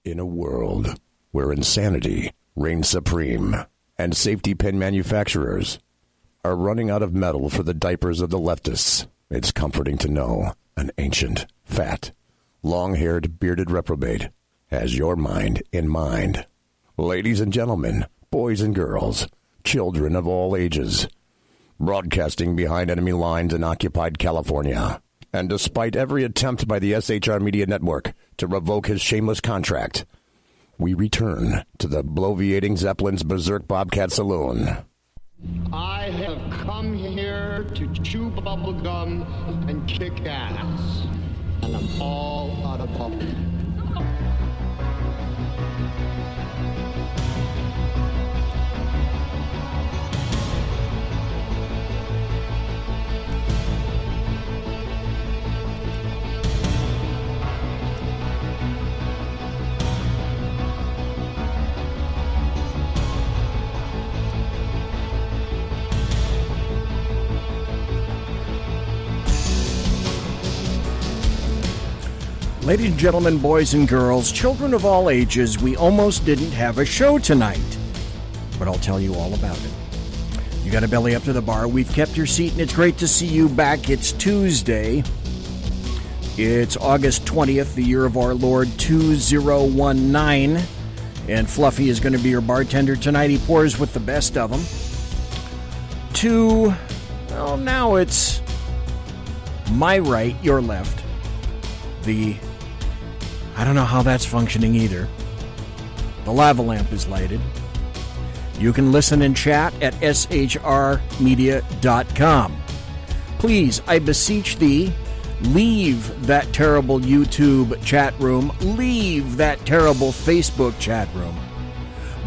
In a world where insanity reigns supreme and safety pin manufacturers are running out of metal for the diapers of the leftists, it's comforting to know an ancient, fat, long-haired, bearded reprobate has your mind in mind. Ladies and gentlemen, boys and girls, children of all ages, broadcasting behind enemy lines in occupied California. And despite every attempt by the SHR Media Network to revoke his shameless contract, we return to the bloviating Zeppelin's Berserk Bobcat Saloon. I have come here to chew bubble gum and kick ass. And I'm all out of bubble. Ladies and gentlemen, boys and girls, children of all ages, we almost didn't have a show tonight, but I'll tell you all about it. You got to belly up to the bar. We've kept your seat, and it's great to see you back. It's Tuesday. It's August 20th, the year of our Lord 2019, and Fluffy is going to be your bartender tonight. He pours with the best of them. Well, now it's my right, your left. I don't know how that's functioning either. The lava lamp is lighted. You can listen and chat at shrmedia.com. Please, I beseech thee, leave that terrible YouTube chat room. Leave that terrible Facebook chat room.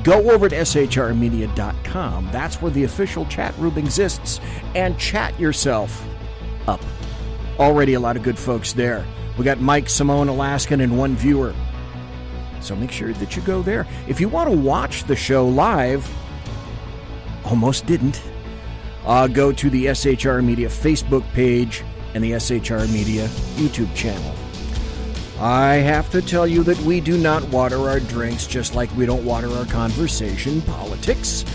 Go over to shrmedia.com. That's where the official chat room exists. And chat yourself up. Already a lot of good folks there. We got Mike, Simone, Alaskan, and one viewer. So make sure that you go there. If you want to watch the show live, almost didn't, go to the SHR Media Facebook page and the SHR Media YouTube channel. I have to tell you that we do not water our drinks just like we don't water our conversation. Politics,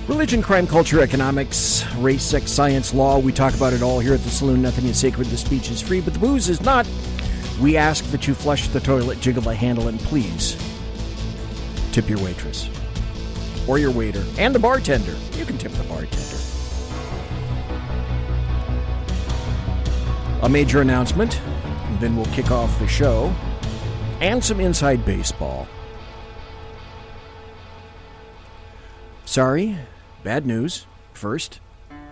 religion, crime, culture, economics, race, sex, science, law. We talk about it all here at the saloon. Nothing is sacred. The speech is free, but the booze is not. We ask that you flush the toilet, jiggle the handle, and please tip your waitress or your waiter and the bartender. You can tip the bartender. A major announcement, and then we'll kick off the show, and some inside baseball. Sorry, bad news. First,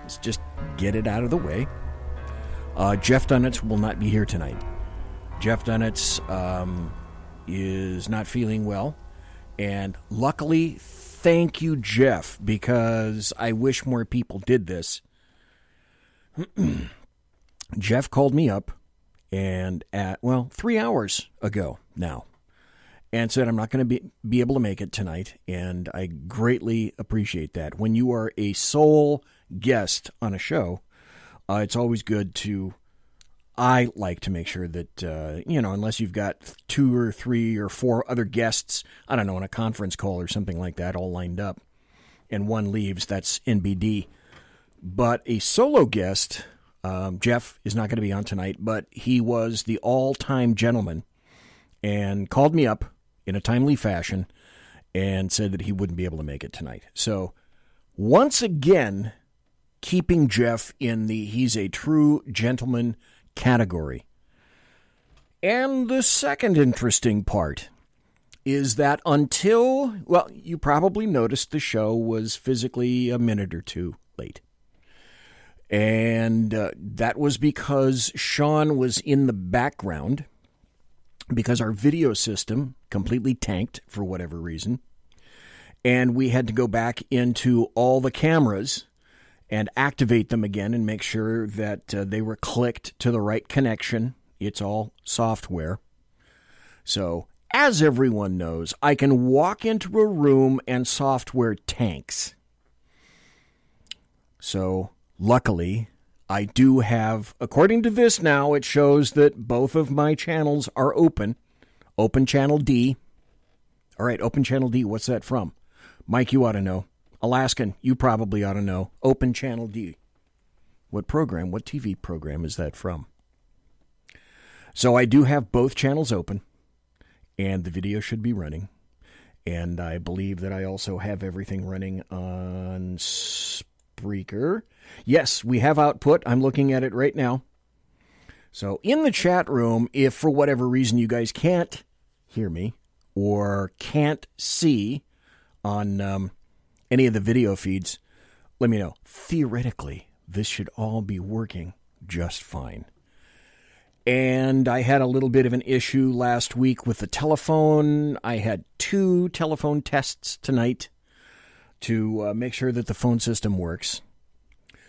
let's just get it out of the way. Jeff Dunitz will not be here tonight. Jeff Dunitz is not feeling well, and luckily, thank you, Jeff, because I wish more people did this. Jeff called me up and 3 hours ago now, and said I'm not going to be able to make it tonight, and I greatly appreciate that. When you are a sole guest on a show, it's always good to... I like to make sure that, unless you've got 2 or 3 or 4 other guests, I don't know, on a conference call or something like that, all lined up, and one leaves, that's NBD. But a solo guest, Jeff is not going to be on tonight, but he was the all-time gentleman and called me up in a timely fashion and said that he wouldn't be able to make it tonight. So, once again, keeping Jeff in the he's a true gentleman category. And the second interesting part is that you probably noticed the show was physically a minute or two late. And that was because Sean was in the background because our video system completely tanked for whatever reason. And we had to go back into all the cameras and activate them again and make sure that they were clicked to the right connection. It's all software. So, as everyone knows, I can walk into a room and software tanks. So, luckily, I do have, according to this now, it shows that both of my channels are open. Open Channel D All right, Open Channel D, what's that from? Mike, you ought to know. Alaskan, you probably ought to know. Open Channel D. What program, what TV program is that from? So I do have both channels open, and the video should be running. And I believe that I also have everything running on Spreaker. Yes, we have output. I'm looking at it right now. So in the chat room, if for whatever reason you guys can't hear me or can't see on any of the video feeds, let me know. Theoretically, this should all be working just fine. And I had a little bit of an issue last week with the telephone. I had 2 telephone tests tonight to make sure that the phone system works.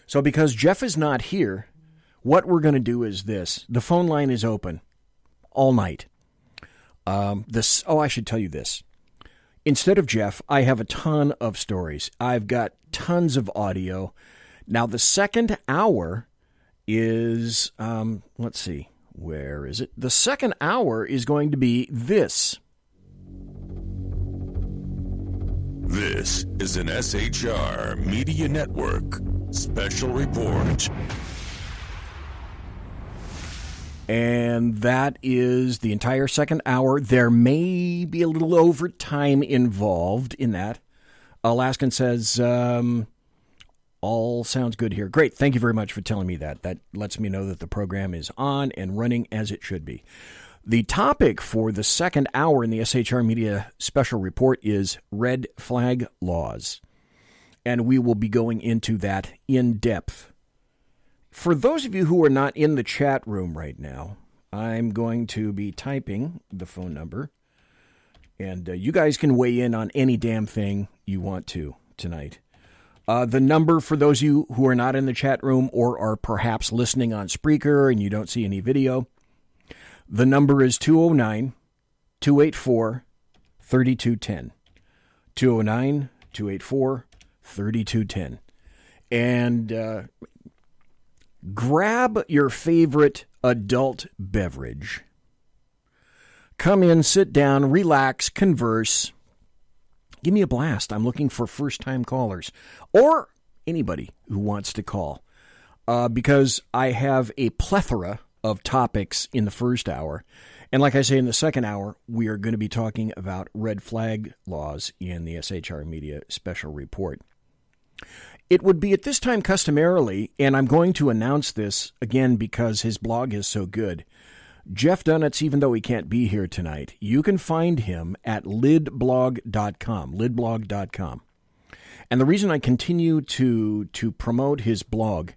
So because Jeff is not here, what we're going to do is this. The phone line is open all night. I should tell you this. Instead of Jeff, I have a ton of stories. I've got tons of audio. Now, the second hour is, let's see. Where is it? The second hour is going to be this. This is an SHR Media Network special report. And that is the entire second hour. There may be a little overtime involved in that. Alaskan says, all sounds good here. Great. Thank you very much for telling me that. That lets me know that the program is on and running as it should be. The topic for the second hour in the SHR Media special report is red flag laws. And we will be going into that in depth. For those of you who are not in the chat room right now, I'm going to be typing the phone number. And you guys can weigh in on any damn thing you want to tonight. The number for those of you who are not in the chat room or are perhaps listening on Spreaker and you don't see any video, the number is 209-284-3210. 209-284-3210. And grab your favorite adult beverage. Come in, sit down, relax, converse. Give me a blast. I'm looking for first-time callers or anybody who wants to call because I have a plethora of topics in the first hour. And like I say, in the second hour, we are going to be talking about red flag laws in the SHR Media special report. It would be at this time customarily, and I'm going to announce this again because his blog is so good, Jeff Dunitz, even though he can't be here tonight, you can find him at lidblog.com. And the reason I continue to promote his blog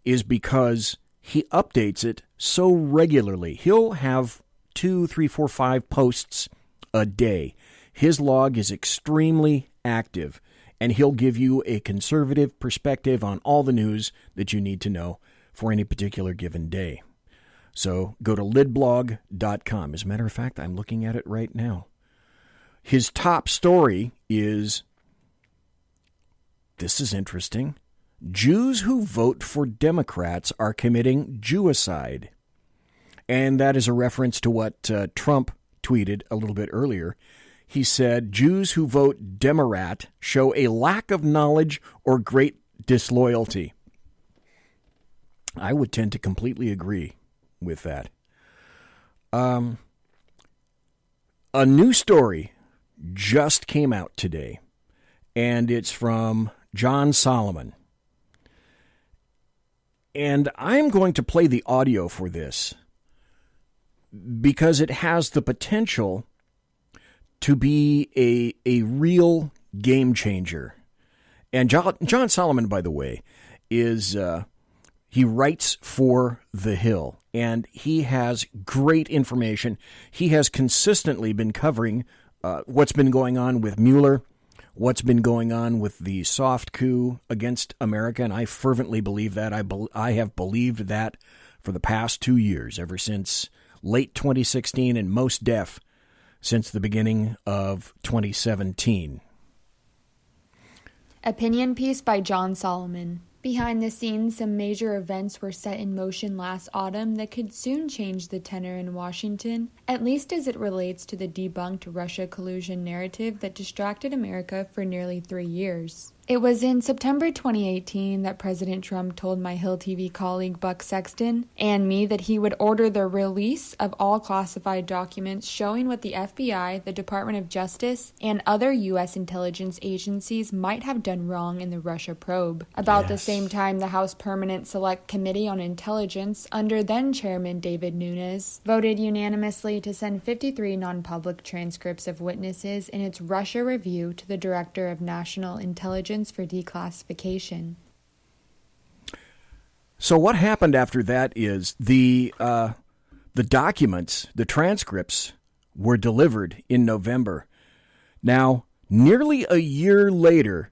is because he updates it so regularly. He'll have 2, 3, 4, 5 posts a day. His log is extremely active, and he'll give you a conservative perspective on all the news that you need to know for any particular given day. So go to lidblog.com. As a matter of fact, I'm looking at it right now. His top story is, this is interesting, Jews who vote for Democrats are committing Jewicide. And that is a reference to what Trump tweeted a little bit earlier. He said, Jews who vote Democrat show a lack of knowledge or great disloyalty. I would tend to completely agree with that. A new story just came out today, and it's from John Solomon. And I'm going to play the audio for this because it has the potential to be a real game changer. And John Solomon, by the way, is he writes for The Hill, and he has great information. He has consistently been covering what's been going on with Mueller, what's been going on with the soft coup against America, and I fervently believe that. I have believed that for the past 2 years, ever since late 2016, and most deaf since the beginning of 2017. Opinion piece by John Solomon. Behind the scenes, some major events were set in motion last autumn that could soon change the tenor in Washington, at least as it relates to the debunked Russia collusion narrative that distracted America for nearly 3 years. It was in September 2018 that President Trump told my Hill TV colleague Buck Sexton and me that he would order the release of all classified documents showing what the FBI, the Department of Justice, and other U.S. intelligence agencies might have done wrong in the Russia probe. About the same time, the House Permanent Select Committee on Intelligence, under then-Chairman David Nunes, voted unanimously to send 53 non-public transcripts of witnesses in its Russia review to the Director of National Intelligence for declassification. So what happened after that is the documents, the transcripts, were delivered in November. Now, nearly a year later,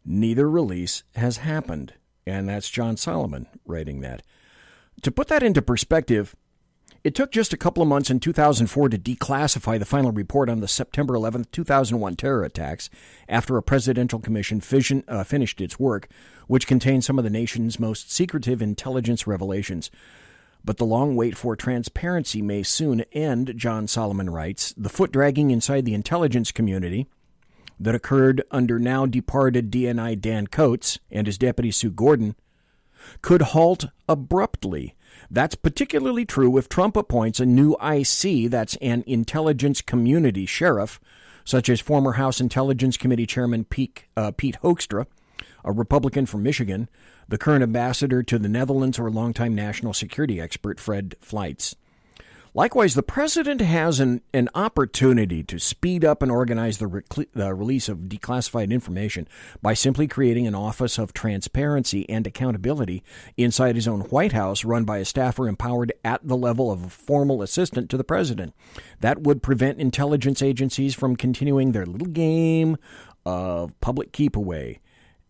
neither release has happened. And that's John Solomon writing that. To put that into perspective, it took just a couple of months in 2004 to declassify the final report on the September 11, 2001 terror attacks after a presidential commission finished its work, which contained some of the nation's most secretive intelligence revelations. But the long wait for transparency may soon end, John Solomon writes. The foot-dragging inside the intelligence community that occurred under now-departed DNI Dan Coates and his deputy Sue Gordon could halt abruptly. That's particularly true if Trump appoints a new IC, that's an intelligence community sheriff, such as former House Intelligence Committee Chairman Pete Hoekstra, a Republican from Michigan, the current ambassador to the Netherlands, or longtime national security expert Fred Fleitz. Likewise, the president has an opportunity to speed up and organize the release of declassified information by simply creating an Office of Transparency and Accountability inside his own White House, run by a staffer empowered at the level of a formal assistant to the president. That would prevent intelligence agencies from continuing their little game of public keep away.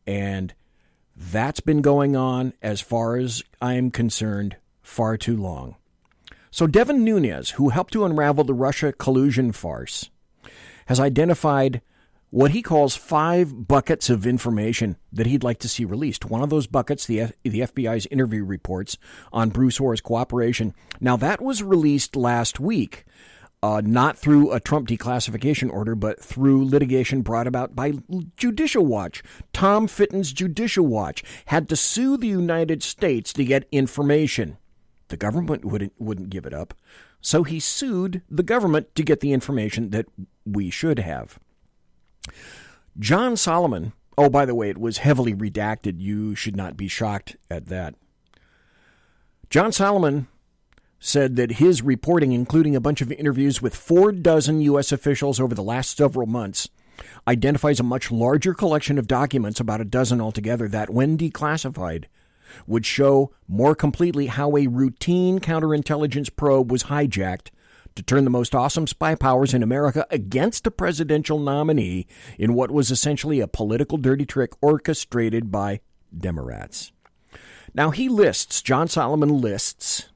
And that's been going on, as far as I'm concerned, far too long. So Devin Nunes, who helped to unravel the Russia collusion farce, has identified what he calls 5 buckets of information that he'd like to see released. One of those buckets, the FBI's interview reports on Bruce Orr's cooperation. Now, that was released last week, not through a Trump declassification order, but through litigation brought about by Judicial Watch. Tom Fitton's Judicial Watch had to sue the United States to get information. The government wouldn't give it up, so he sued the government to get the information that we should have. John Solomon, oh, by the way, it was heavily redacted. You should not be shocked at that. John Solomon said that his reporting, including a bunch of interviews with 4 dozen U.S. officials over the last several months, identifies a much larger collection of documents, about a dozen altogether, that, when declassified, would show more completely how a routine counterintelligence probe was hijacked to turn the most awesome spy powers in America against a presidential nominee in what was essentially a political dirty trick orchestrated by Democrats. Now, John Solomon lists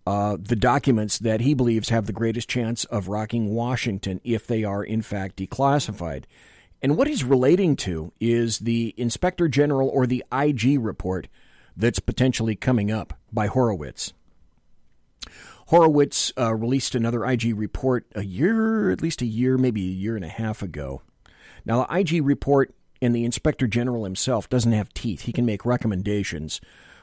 the documents that he believes have the greatest chance of rocking Washington if they are, in fact, declassified. And what he's relating to is the Inspector General, or the IG report, that's potentially coming up by Horowitz. Horowitz released another IG report maybe a year and a half ago. Now, the IG report and the Inspector General himself doesn't have teeth. He can make recommendations,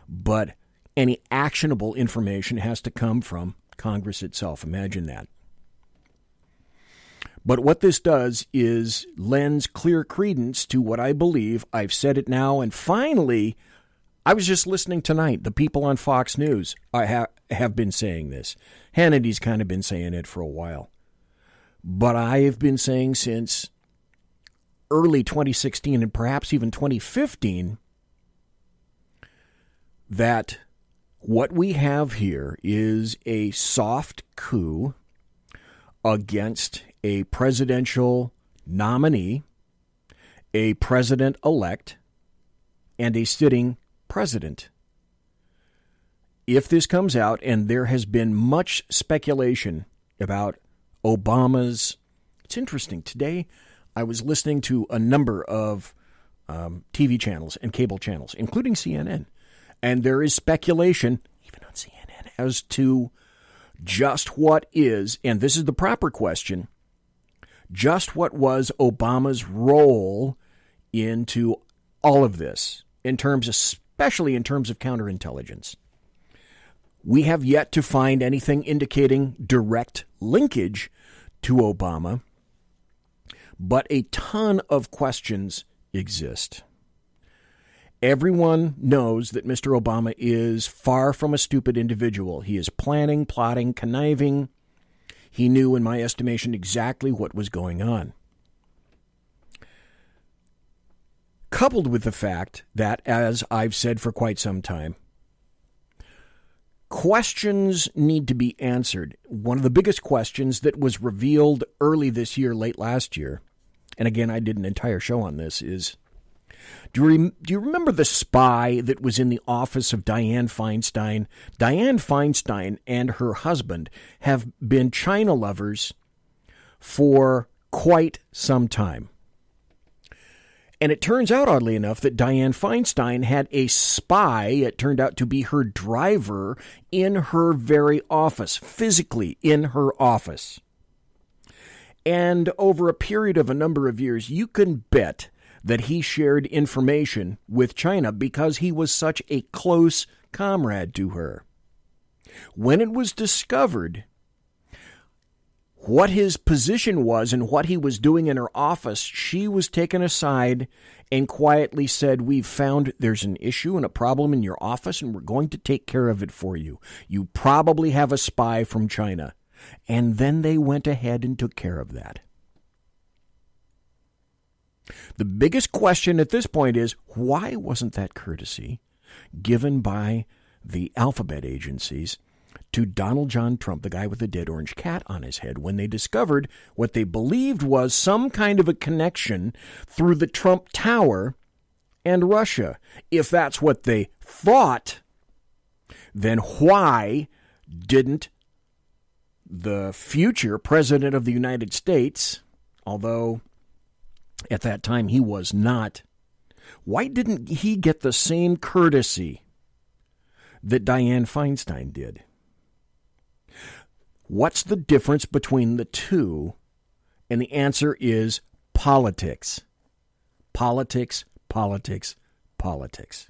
but any actionable information has to come from Congress itself. Imagine that. But what this does is lends clear credence to what I believe. I've said it now, and finally, I was just listening tonight. The people on Fox News have been saying this. Hannity's kind of been saying it for a while. But I have been saying since early 2016 and perhaps even 2015 that what we have here is a soft coup against a presidential nominee, a president-elect, and a sitting president. If this comes out, and there has been much speculation about Obama's... It's interesting. Today, I was listening to a number of TV channels and cable channels, including CNN. And there is speculation, even on CNN, as to just what is, and this is the proper question, just what was Obama's role into all of this, especially in terms of counterintelligence. We have yet to find anything indicating direct linkage to Obama, but a ton of questions exist. Everyone knows that Mr. Obama is far from a stupid individual. He is planning, plotting, conniving. He knew, in my estimation, exactly what was going on. Coupled with the fact that, as I've said for quite some time, questions need to be answered. One of the biggest questions that was revealed early this year, late last year, and again, I did an entire show on this, is do you remember the spy that was in the office of Dianne Feinstein? Dianne Feinstein and her husband have been China lovers for quite some time. And it turns out, oddly enough, that Dianne Feinstein had a spy, it turned out to be her driver, in her very office, physically in her office. And over a period of a number of years, you can bet that he shared information with China because he was such a close comrade to her. When it was discovered what his position was and what he was doing in her office, she was taken aside and quietly said, "We've found there's an issue and a problem in your office, and we're going to take care of it for you. You probably have a spy from China." And then they went ahead and took care of that. The biggest question at this point is, why wasn't that courtesy given by the alphabet agencies to Donald John Trump, the guy with the dead orange cat on his head, when they discovered what they believed was some kind of a connection through the Trump Tower and Russia? If that's what they thought, then why didn't the future president of the United States, although at that time he was not, why didn't he get the same courtesy that Dianne Feinstein did? What's the difference between the two? And the answer is politics. Politics, politics, politics.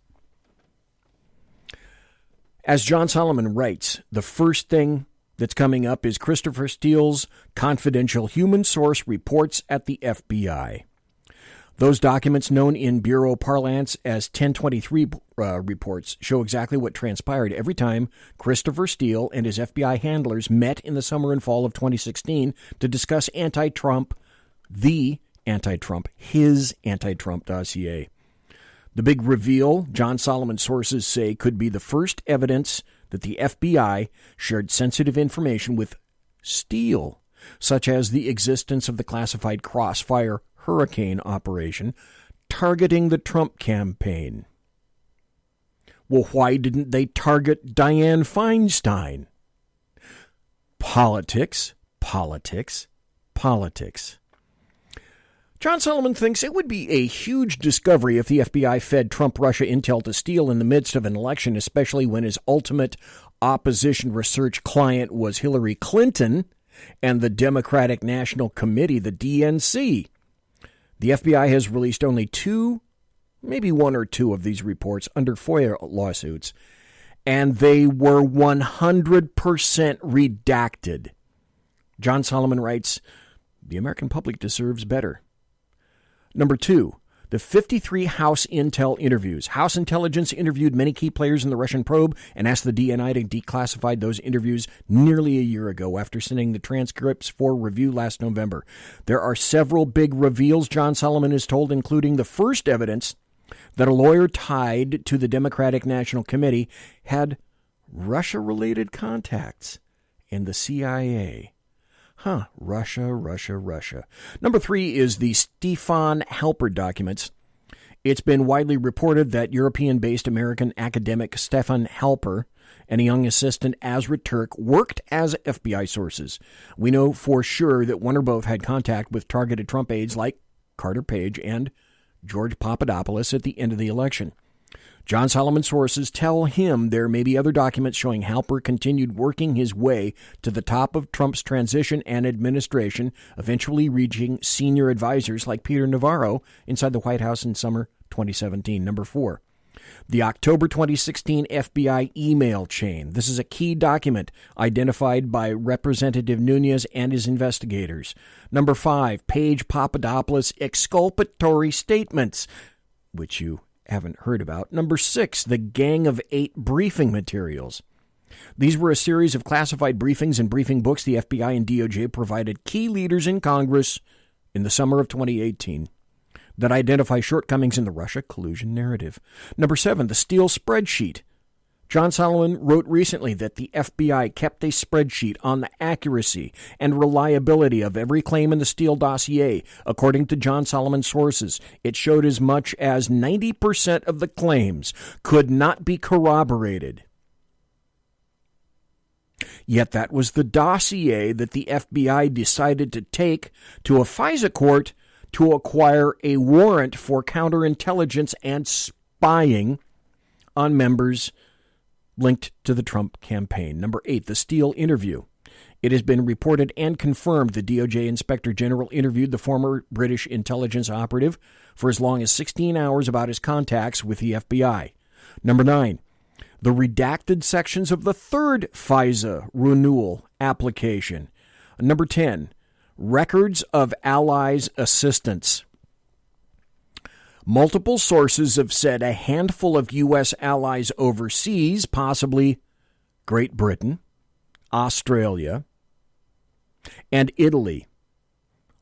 As John Solomon writes, the first thing that's coming up is Christopher Steele's confidential human source reports at the FBI. Those documents, known in Bureau parlance as 1023 reports, show exactly what transpired every time Christopher Steele and his FBI handlers met in the summer and fall of 2016 to discuss anti-Trump, his anti-Trump dossier. The big reveal, John Solomon sources say, could be the first evidence that the FBI shared sensitive information with Steele, such as the existence of the classified Crossfire Hurricane operation targeting the Trump campaign. Well, why didn't they target Dianne Feinstein? Politics, politics, politics. John Solomon thinks it would be a huge discovery if the FBI fed Trump-Russia intel to Steele in the midst of an election, especially when his ultimate opposition research client was Hillary Clinton and the Democratic National Committee, the DNC. The FBI has released only maybe one or two of these reports under FOIA lawsuits, and they were 100% redacted. John Solomon writes, the American public deserves better. Number 2, the 53 House Intel interviews. House Intelligence interviewed many key players in the Russian probe and asked the DNI to declassify those interviews nearly a year ago after sending the transcripts for review last November. There are several big reveals, John Solomon is told, including the first evidence that a lawyer tied to the Democratic National Committee had Russia-related contacts in the CIA. Russia. Number 3 is the Stefan Halper documents. It's been widely reported that European-based American academic Stefan Halper and a young assistant, Azra Turk, worked as FBI sources. We know for sure that one or both had contact with targeted Trump aides like Carter Page and George Papadopoulos at the end of the election. John Solomon sources tell him there may be other documents showing Halper continued working his way to the top of Trump's transition and administration, eventually reaching senior advisors like Peter Navarro inside the White House in summer 2017. Number 4, the October 2016 FBI email chain. This is a key document identified by Representative Nunes and his investigators. Number 5, Page Papadopoulos exculpatory statements, which you haven't heard about. Number 6, the Gang of 8 briefing materials. These were a series of classified briefings and briefing books the FBI and DOJ provided key leaders in Congress in the summer of 2018 that identify shortcomings in the Russia collusion narrative. Number 7, the Steele spreadsheet. John Solomon wrote recently that the FBI kept a spreadsheet on the accuracy and reliability of every claim in the Steele dossier. According to John Solomon's sources, it showed as much as 90% of the claims could not be corroborated. Yet that was the dossier that the FBI decided to take to a FISA court to acquire a warrant for counterintelligence and spying on members linked to the Trump campaign. Number 8, the Steele interview. It has been reported and confirmed the DOJ Inspector General interviewed the former British intelligence operative for as long as 16 hours about his contacts with the FBI. Number 9, the redacted sections of the third FISA renewal application. Number 10, records of allies' assistance. Multiple sources have said a handful of U.S. allies overseas, possibly Great Britain, Australia, and Italy,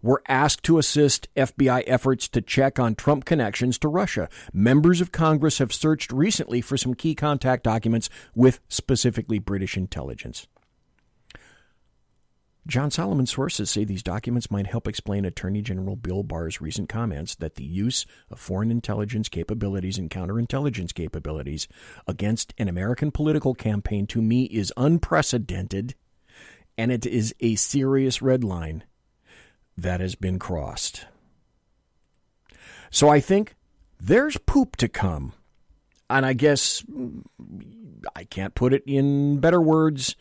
were asked to assist FBI efforts to check on Trump connections to Russia. Members of Congress have searched recently for some key contact documents with specifically British intelligence. John Solomon's sources say these documents might help explain Attorney General Bill Barr's recent comments that the use of foreign intelligence capabilities and counterintelligence capabilities against an American political campaign to me is unprecedented, and it is a serious red line that has been crossed. So I think there's poop to come. And I guess I can't put it in better words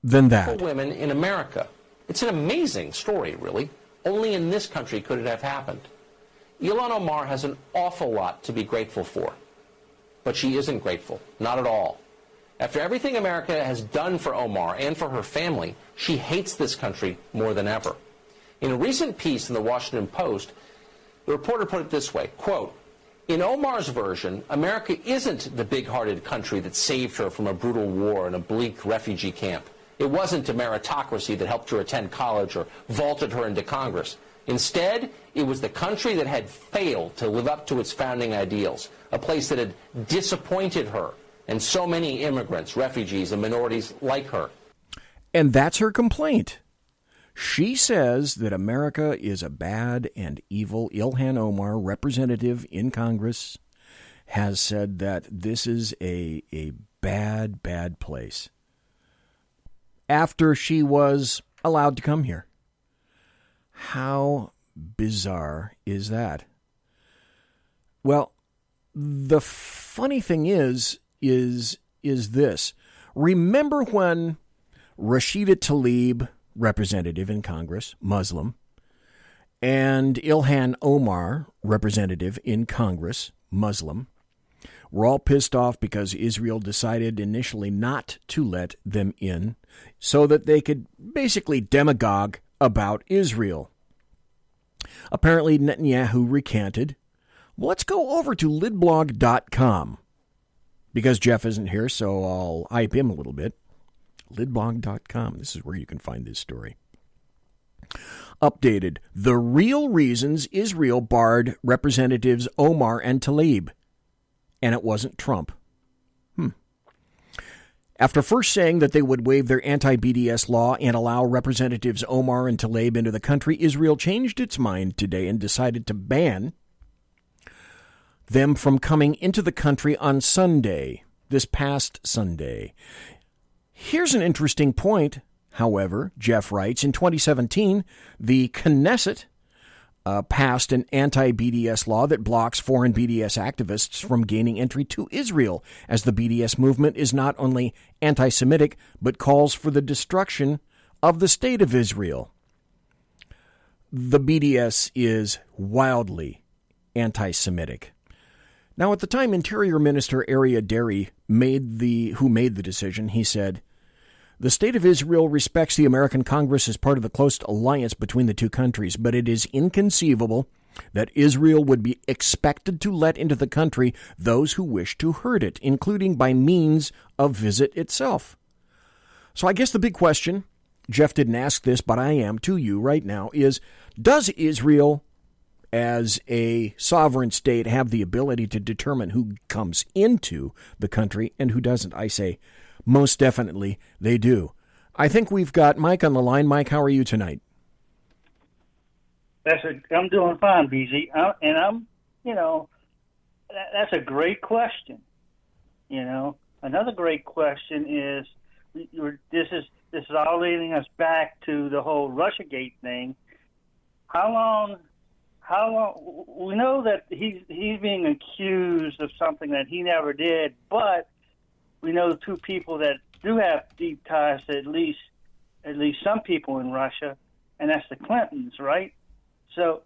than that. Women in America. It's an amazing story, really. Only in this country could it have happened. Ilhan Omar has an awful lot to be grateful for. But she isn't grateful. Not at all. After everything America has done for Omar and for her family, she hates this country more than ever. In a recent piece in the Washington Post, the reporter put it this way, quote, in Omar's version, America isn't the big-hearted country that saved her from a brutal war and a bleak refugee camp. It wasn't a meritocracy that helped her attend college or vaulted her into Congress. Instead, it was the country that had failed to live up to its founding ideals, a place that had disappointed her and so many immigrants, refugees, and minorities like her. And that's her complaint. She says that America is a bad and evil. Ilhan Omar, representative in Congress, has said that this is a bad, bad place after she was allowed to come here. How bizarre is that? Well, the funny thing is this. Remember when Rashida Tlaib, representative in Congress, Muslim, and Ilhan Omar, representative in Congress, Muslim, were all pissed off because Israel decided initially not to let them in so that they could basically demagogue about Israel. Apparently, Netanyahu recanted. Well, let's go over to lidblog.com because Jeff isn't here, so I'll hype him a little bit. Lidblog.com. This is where you can find this story. Updated. The real reasons Israel barred Representatives Omar and Tlaib. And it wasn't Trump. After first saying that they would waive their anti-BDS law and allow Representatives Omar and Tlaib into the country, Israel changed its mind today and decided to ban them from coming into the country on Sunday, this past Sunday. Here's an interesting point, however, Jeff writes. In 2017, the Knesset passed an anti-BDS law that blocks foreign BDS activists from gaining entry to Israel, as the BDS movement is not only anti-Semitic, but calls for the destruction of the state of Israel. The BDS is wildly anti-Semitic. Now, at the time, Interior Minister Aryeh Deri made the decision, he said, "The state of Israel respects the American Congress as part of the close alliance between the two countries, but it is inconceivable that Israel would be expected to let into the country those who wish to hurt it, including by means of visit itself." So I guess the big question, Jeff didn't ask this, but I am to you right now, is does Israel as a sovereign state have the ability to determine who comes into the country and who doesn't? I say most definitely they do. I think we've got Mike on the line. Mike, how are you tonight? I'm doing fine, BZ. That's a great question. Another great question is, this is all leading us back to the whole Russiagate thing. How long? We know that he's being accused of something that he never did, but we know two people that do have deep ties to at least some people in Russia, and that's the Clintons, right? So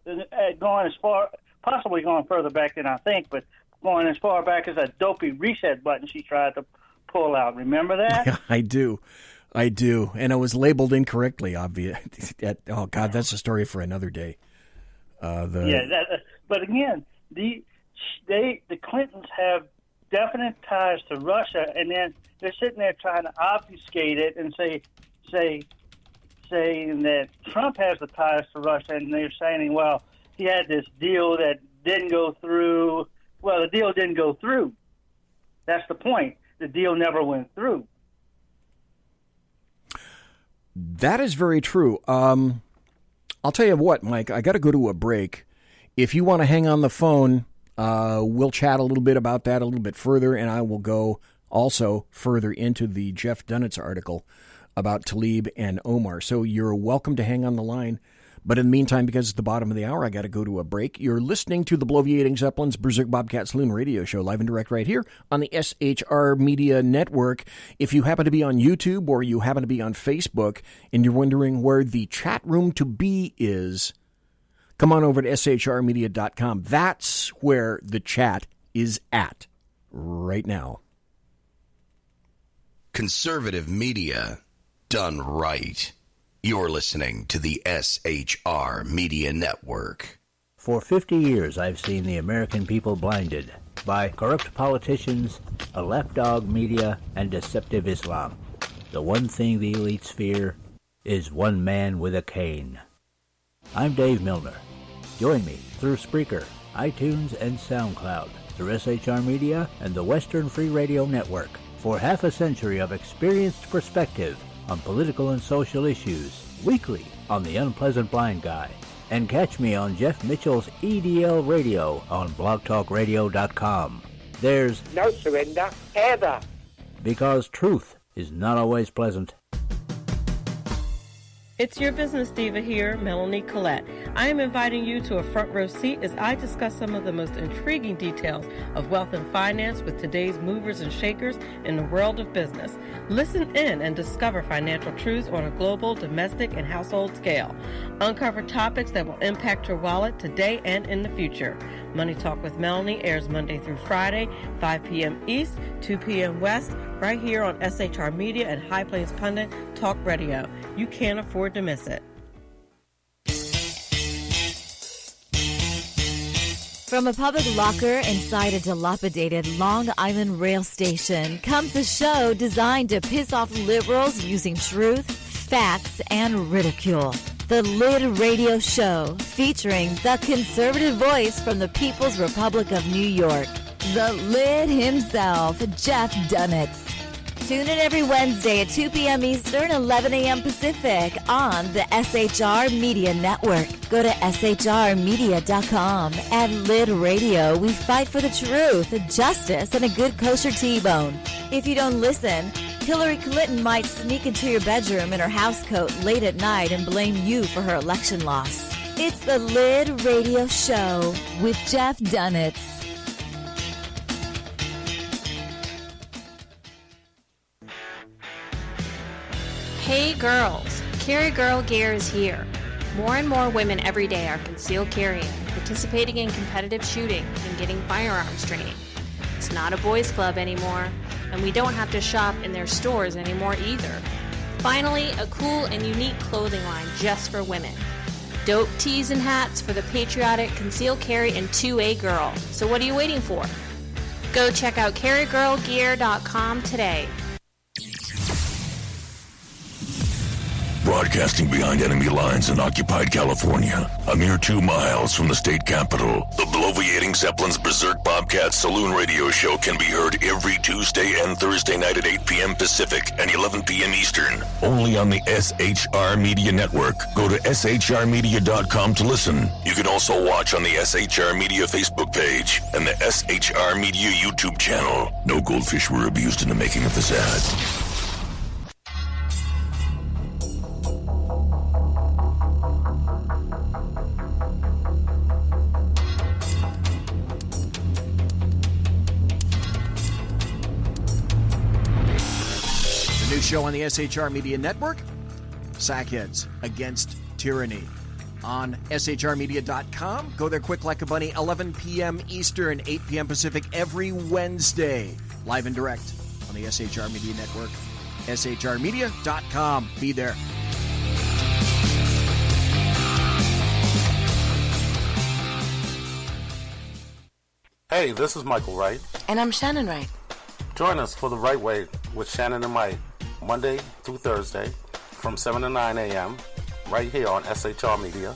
possibly going further back than I think, but going as far back as that dopey reset button she tried to pull out. Remember that? Yeah, I do. And it was labeled incorrectly, obvious. Oh, God, that's a story for another day. But again, the Clintons have definite ties to Russia, and then they're sitting there trying to obfuscate it and saying that Trump has the ties to Russia, and they're saying, well, he had this deal that didn't go through. Well, the deal didn't go through. That's the point. The deal never went through. That is very true. I'll tell you what, Mike, I got to go to a break. If you want to hang on the phone, we'll chat a little bit about that a little bit further, and I will go also further into the Jeff Dunnett's article about Tlaib and Omar. So you're welcome to hang on the line. But in the meantime, because it's the bottom of the hour, I got to go to a break. You're listening to the Bloviating Zeppelin's Berserk Bobcat Saloon radio show, live and direct right here on the SHR Media Network. If you happen to be on YouTube or you happen to be on Facebook and you're wondering where the chat room to be is, come on over to shrmedia.com. That's where the chat is at right now. Conservative media done right. You're listening to the SHR Media Network. For 50 years, I've seen the American people blinded by corrupt politicians, a lapdog media, and deceptive Islam. The one thing the elites fear is one man with a cane. I'm Dave Milner. Join me through Spreaker, iTunes, and SoundCloud, through SHR Media and the Western Free Radio Network, for half a century of experienced perspective on political and social issues, weekly on The Unpleasant Blind Guy. And catch me on Jeff Mitchell's EDL Radio on blogtalkradio.com. There's no surrender, ever. Because truth is not always pleasant. It's your business diva here, Melanie Collette. I am inviting you to a front row seat as I discuss some of the most intriguing details of wealth and finance with today's movers and shakers in the world of business. Listen in and discover financial truths on a global, domestic, and household scale. Uncover topics that will impact your wallet today and in the future. Money Talk with Melanie airs Monday through Friday, 5 p.m. East, 2 p.m. West, right here on SHR Media and High Plains Pundit Talk Radio. You can't afford to miss it. From a public locker inside a dilapidated Long Island rail station comes a show designed to piss off liberals using truth, facts, and ridicule. The Lid Radio Show, featuring the conservative voice from the People's Republic of New York, the Lid himself, Jeff Dunetz. Tune in every Wednesday at 2 p.m. Eastern, 11 a.m. Pacific on the SHR Media Network. Go to shrmedia.com. At Lid Radio, we fight for the truth, justice, and a good kosher T-bone. If you don't listen, Hillary Clinton might sneak into your bedroom in her housecoat late at night and blame you for her election loss. It's the Lid Radio Show with Jeff Dunitz. Hey girls, Carry Girl Gear is here. More and more women every day are concealed carrying, participating in competitive shooting, and getting firearms training. It's not a boys' club anymore, and we don't have to shop in their stores anymore either. Finally, a cool and unique clothing line just for women. Dope tees and hats for the patriotic concealed carry and 2A girl. So what are you waiting for? Go check out carrygirlgear.com today. Broadcasting behind enemy lines in occupied California, a mere 2 miles from the state capital, the bloviating Zeppelin's Berserk Bobcat Saloon radio show can be heard every Tuesday and Thursday night at 8 p.m. Pacific and 11 p.m. Eastern, only on the SHR Media Network. Go to shrmedia.com to listen. You can also watch on the SHR Media Facebook page and the SHR Media YouTube channel. No goldfish were abused in the making of this ad. Show on the SHR Media Network, Sackheads Against Tyranny on shrmedia.com. Go there quick like a bunny, 11 p.m. Eastern, 8 p.m. Pacific every Wednesday, live and direct on the SHR Media Network, shrmedia.com. Be there. Hey, this is Michael Wright. And I'm Shannon Wright. Join us for The Right Way with Shannon and Mike, Monday through Thursday from 7 to 9 a.m. right here on SHR Media.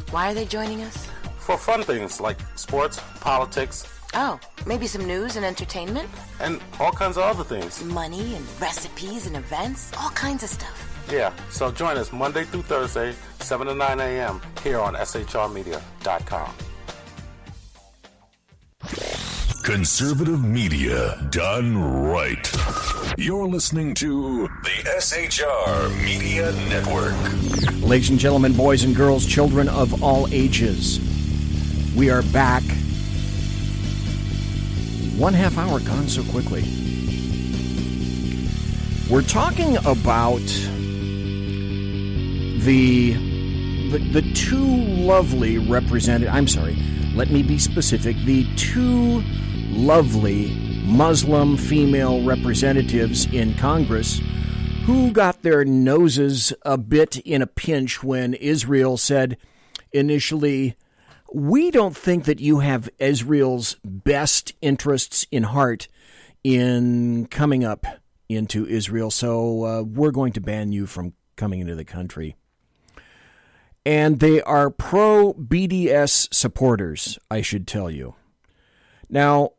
Why are they joining us? For fun things like sports, politics. Oh, maybe some news and entertainment? And all kinds of other things. Money and recipes and events, all kinds of stuff. Yeah, so join us Monday through Thursday, 7 to 9 a.m. here on shrmedia.com. Conservative media done right. You're listening to the SHR Media Network. Ladies and gentlemen, boys and girls, children of all ages, we are back. 1/2 hour gone so quickly. We're talking about the two lovely represented. I'm sorry, let me be specific. The two lovely Muslim female representatives in Congress who got their noses a bit in a pinch when Israel said initially, we don't think that you have Israel's best interests in heart in coming up into Israel, so we're going to ban you from coming into the country. And they are pro-BDS supporters, I should tell you. Now,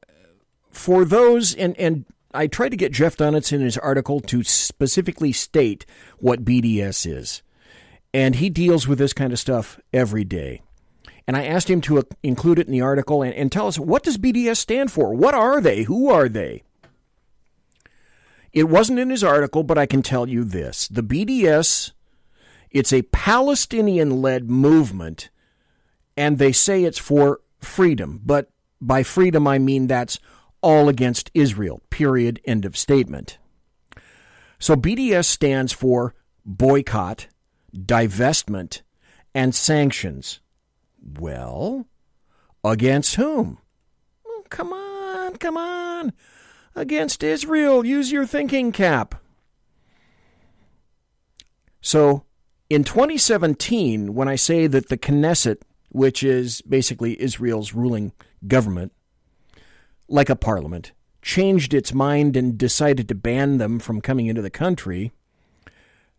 for those, and I tried to get Jeff Dunitz in his article to specifically state what BDS is. And he deals with this kind of stuff every day. And I asked him to include it in the article and tell us, what does BDS stand for? What are they? Who are they? It wasn't in his article, but I can tell you this. The BDS, it's a Palestinian-led movement, and they say it's for freedom. But by freedom, I mean that's all against Israel, period, end of statement. So BDS stands for boycott, divestment, and sanctions. Well, against whom? Oh, come on. Against Israel. Use your thinking cap. So, in 2017, when I say that the Knesset, which is basically Israel's ruling government, like a parliament, changed its mind and decided to ban them from coming into the country,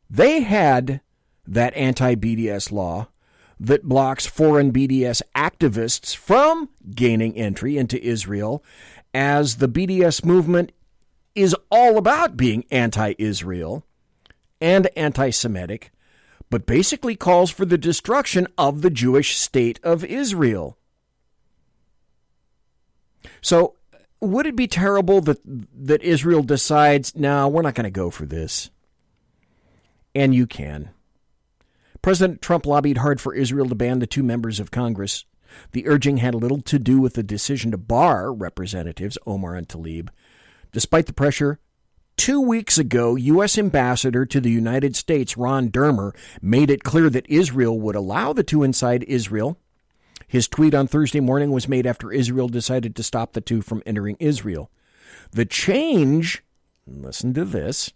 they had that anti-BDS law that blocks foreign BDS activists from gaining entry into Israel, as the BDS movement is all about being anti-Israel and anti-Semitic, but basically calls for the destruction of the Jewish state of Israel. So, would it be terrible that Israel decides, no, we're not going to go for this? And you can. President Trump lobbied hard for Israel to ban the 2 members of Congress. The urging had little to do with the decision to bar Representatives Omar and Tlaib. Despite the pressure, 2 weeks ago, U.S. Ambassador to the United States, Ron Dermer, made it clear that Israel would allow the 2 inside Israel. His tweet on Thursday morning was made after Israel decided to stop the 2 from entering Israel. The change, listen to this,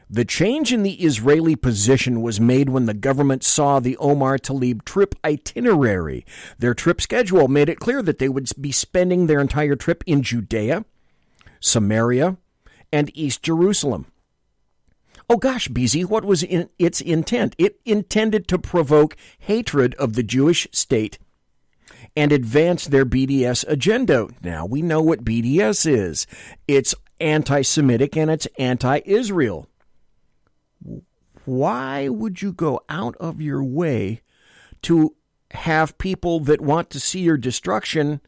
the change in the Israeli position was made when the government saw the Omar Tlaib trip itinerary. Their trip schedule made it clear that they would be spending their entire trip in Judea, Samaria, and East Jerusalem. Oh gosh, BZ, what was its intent? It intended to provoke hatred of the Jewish state and advance their BDS agenda. Now we know what BDS is. It's anti-Semitic and it's anti-Israel. Why would you go out of your way to have people that want to see your destruction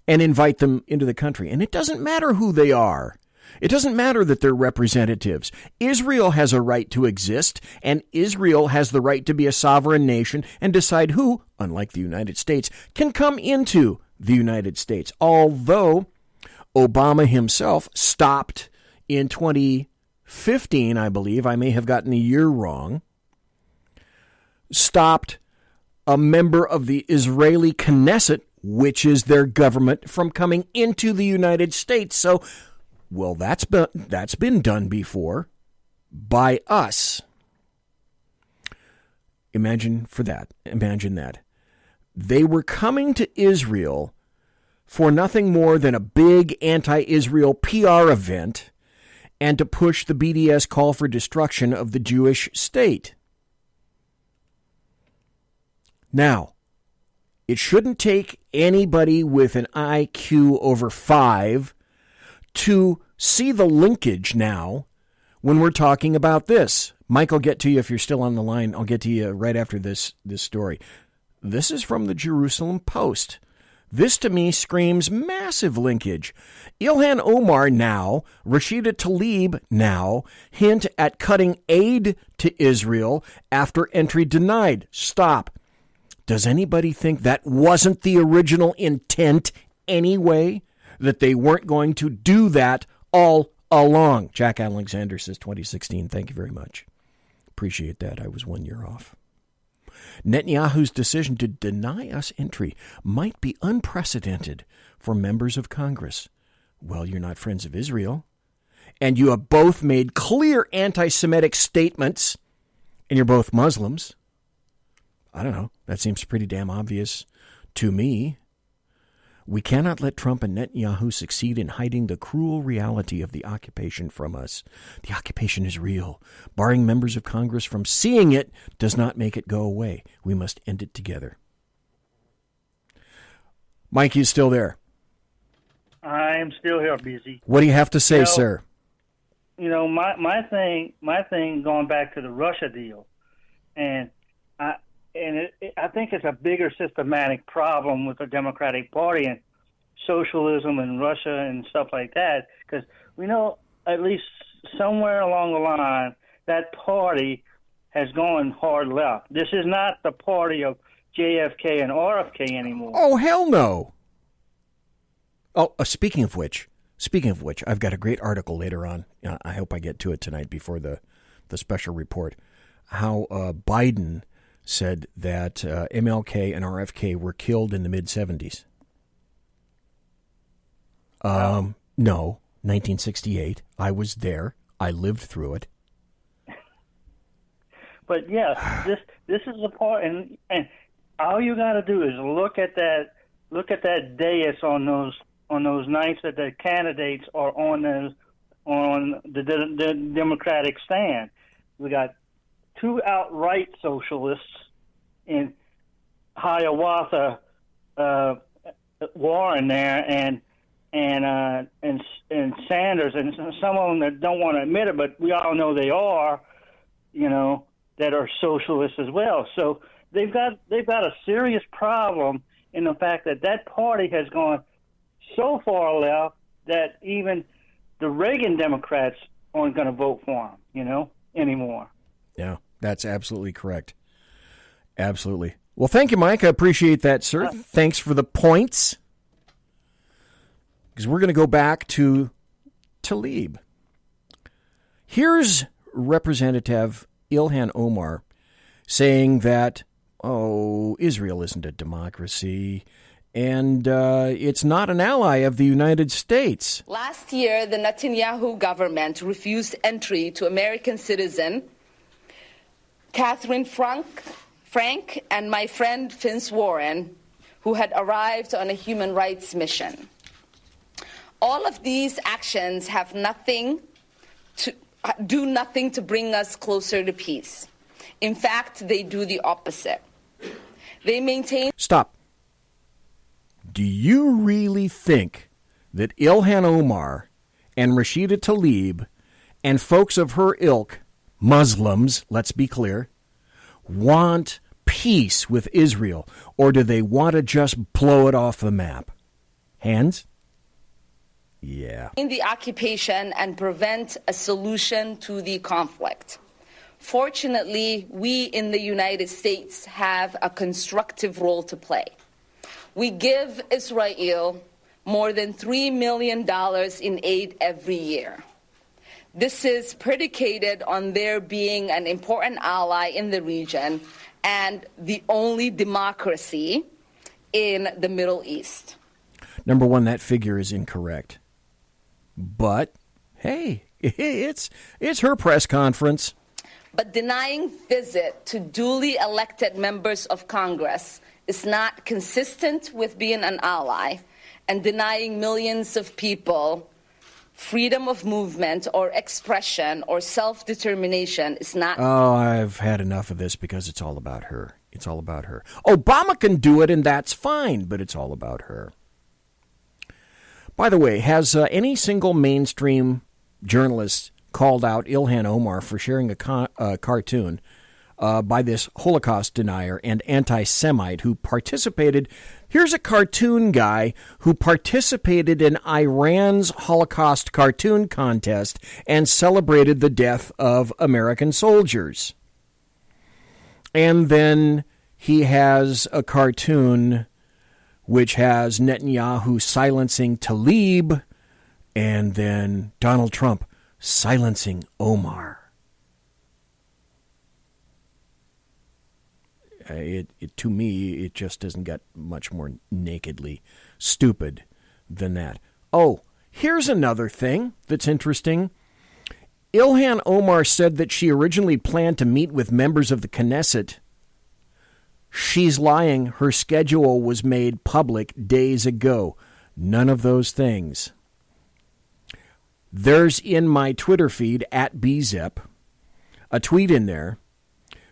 and invite them into the country? And it doesn't matter who they are. It doesn't matter that they're representatives. Israel has a right to exist, and Israel has the right to be a sovereign nation and decide who, unlike the United States, can come into the United States. Although Obama himself stopped in 2015, I believe, I may have gotten the year wrong, stopped a member of the Israeli Knesset, which is their government, from coming into the United States. So, well, that's been done before by us. Imagine that. They were coming to Israel for nothing more than a big anti-Israel PR event and to push the BDS call for destruction of the Jewish state. Now, it shouldn't take anybody with an IQ over 5 to see the linkage now when we're talking about this. Mike, I'll get to you if you're still on the line. I'll get to you right after this story. This is from the Jerusalem Post. This, to me, screams massive linkage. Ilhan Omar now, Rashida Tlaib now, hint at cutting aid to Israel after entry denied. Stop. Does anybody think that wasn't the original intent anyway? That they weren't going to do that all along? Jack Alexander says 2016. Thank you very much. Appreciate that. I was 1 year off. Netanyahu's decision to deny us entry might be unprecedented for members of Congress. Well, you're not friends of Israel, and you have both made clear anti-Semitic statements, and you're both Muslims. I don't know. That seems pretty damn obvious to me. We cannot let Trump and Netanyahu succeed in hiding the cruel reality of the occupation from us. The occupation is real. Barring members of Congress from seeing it does not make it go away. We must end it together. Mike, you still there? I am still here, busy. What do you have to say, sir? You know, my thing going back to the Russia deal, and I think it's a bigger systematic problem with the Democratic Party and socialism in Russia and stuff like that, because we know at least somewhere along the line that party has gone hard left. This is not the party of JFK and RFK anymore. Oh, hell no. Oh, speaking of which, I've got a great article later on. I hope I get to it tonight before the special report. How Biden said that MLK and RFK were killed in the mid-'70s. No, 1968. I was there. I lived through it. But yeah, this is the part, and all you got to do is look at that dais on those nights that the candidates are on the Democratic stand. We got two outright socialists in Hiawatha, Warren there, and Sanders, and some of them that don't want to admit it, but we all know they are, that are socialists as well. So they've got a serious problem in the fact that party has gone so far left that even the Reagan Democrats aren't going to vote for him, anymore. Yeah, that's absolutely correct. Absolutely. Well, thank you, Mike. I appreciate that, sir. Thanks for the points. Because we're going to go back to Tlaib. Here's Representative Ilhan Omar saying that, Israel isn't a democracy and it's not an ally of the United States. Last year, the Netanyahu government refused entry to American citizen Catherine Frank and my friend Vince Warren, who had arrived on a human rights mission. All of these actions have do nothing to bring us closer to peace. In fact, they do the opposite. They maintain... Stop. Do you really think that Ilhan Omar and Rashida Tlaib and folks of her ilk, Muslims, let's be clear, want peace with Israel, or do they want to just blow it off the map? Hands? Yeah. In the occupation and prevent a solution to the conflict. Fortunately, we in the United States have a constructive role to play. We give Israel more than $3 million in aid every year. This is predicated on their being an important ally in the region and the only democracy in the Middle East. Number one, that figure is incorrect. But, hey, it's her press conference. But denying visit to duly elected members of Congress is not consistent with being an ally, and denying millions of people freedom of movement or expression or self-determination is not... Oh, I've had enough of this because it's all about her. It's all about her. Obama can do it, and that's fine, but it's all about her. By the way, has any single mainstream journalist called out Ilhan Omar for sharing a cartoon by this Holocaust denier and anti-Semite who participated? Here's a cartoon guy who participated in Iran's Holocaust cartoon contest and celebrated the death of American soldiers. And then he has a cartoon which has Netanyahu silencing Tlaib, and then Donald Trump silencing Omar. To me, it just doesn't get much more nakedly stupid than that. Oh, here's another thing that's interesting. Ilhan Omar said that she originally planned to meet with members of the Knesset. She's lying. Her schedule was made public days ago. None of those things. There's in my Twitter feed, @BZEP, a tweet in there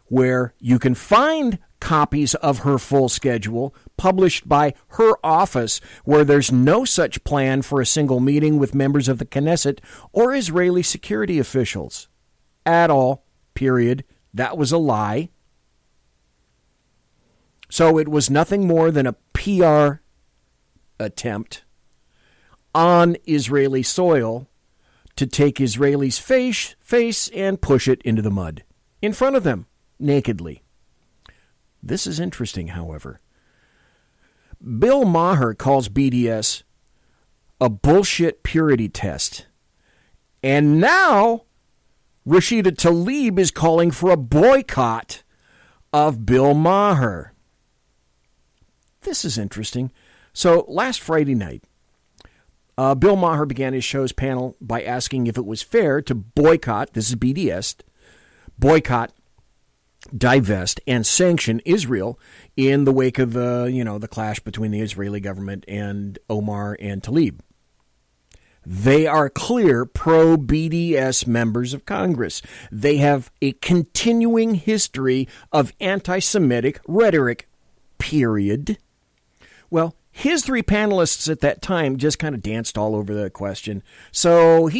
where you can find copies of her full schedule published by her office, where there's no such plan for a single meeting with members of the Knesset or Israeli security officials. At all, period. That was a lie. So it was nothing more than a PR attempt on Israeli soil to take Israelis' face and push it into the mud in front of them, nakedly. This is interesting, however. Bill Maher calls BDS a bullshit purity test. And now Rashida Tlaib is calling for a boycott of Bill Maher. This is interesting. So last Friday night, Bill Maher began his show's panel by asking if it was fair to boycott, this is BDS, boycott, divest, and sanction Israel in the wake of the clash between the Israeli government and Omar and Tlaib. They are clear pro-BDS members of Congress. They have a continuing history of anti-Semitic rhetoric, period. Well, his three panelists at that time just kind of danced all over the question. So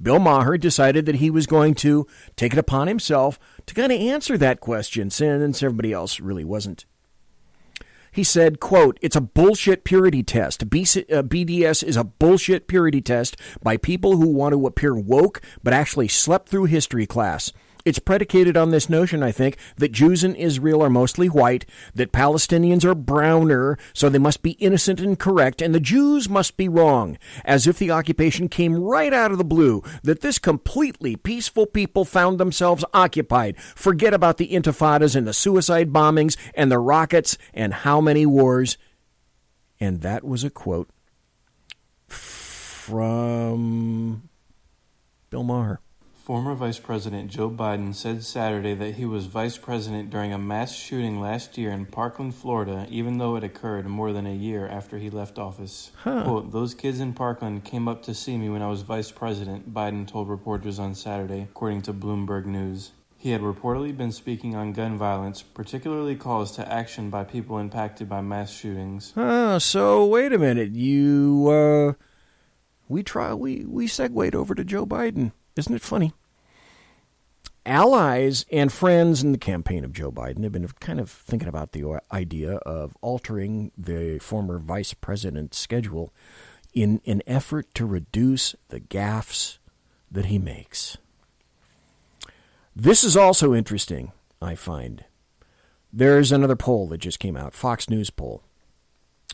Bill Maher decided that he was going to take it upon himself to kind of answer that question, since everybody else really wasn't. He said, quote, "It's a bullshit purity test. BDS is a bullshit purity test by people who want to appear woke but actually slept through history class. It's predicated on this notion, I think, that Jews in Israel are mostly white, that Palestinians are browner, so they must be innocent and correct, and the Jews must be wrong, as if the occupation came right out of the blue, that this completely peaceful people found themselves occupied. Forget about the intifadas and the suicide bombings and the rockets and how many wars. And that was a quote from Bill Maher. Former Vice President Joe Biden said Saturday that he was vice president during a mass shooting last year in Parkland, Florida, even though it occurred more than a year after he left office. Quote, "Those kids in Parkland came up to see me when I was vice president," Biden told reporters on Saturday, according to Bloomberg News. He had reportedly been speaking on gun violence, particularly calls to action by people impacted by mass shootings. So wait a minute. We segued over to Joe Biden. Isn't it funny? Allies and friends in the campaign of Joe Biden have been kind of thinking about the idea of altering the former vice president's schedule in an effort to reduce the gaffes that he makes. This is also interesting, I find. There's another poll that just came out, Fox News poll.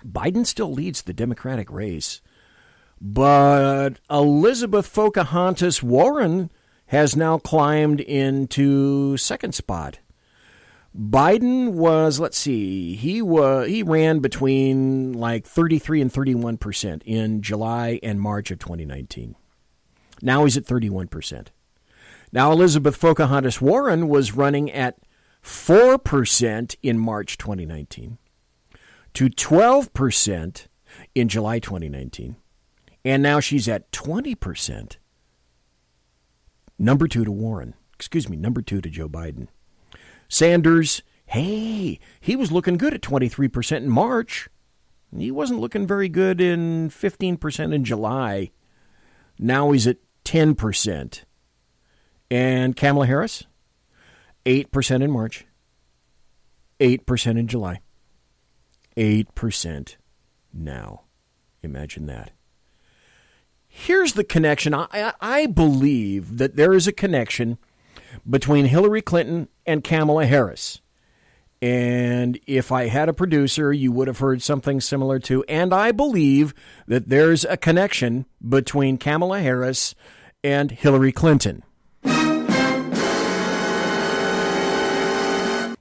Biden still leads the Democratic race, but Elizabeth Pocahontas Warren has now climbed into second spot. Biden was, he ran between like 33 and 31% in July and March of 2019. Now he's at 31%. Now Elizabeth Pocahontas Warren was running at 4% in March 2019 to 12% in July 2019. And now she's at 20%. Number two to Joe Biden. Sanders, he was looking good at 23% in March. He wasn't looking very good in 15% in July. Now he's at 10%. And Kamala Harris, 8% in March, 8% in July, 8% now. Imagine that. Here's the connection. I believe that there is a connection between Hillary Clinton and Kamala Harris. And if I had a producer, you would have heard something similar to, and I believe that there's a connection between Kamala Harris and Hillary Clinton.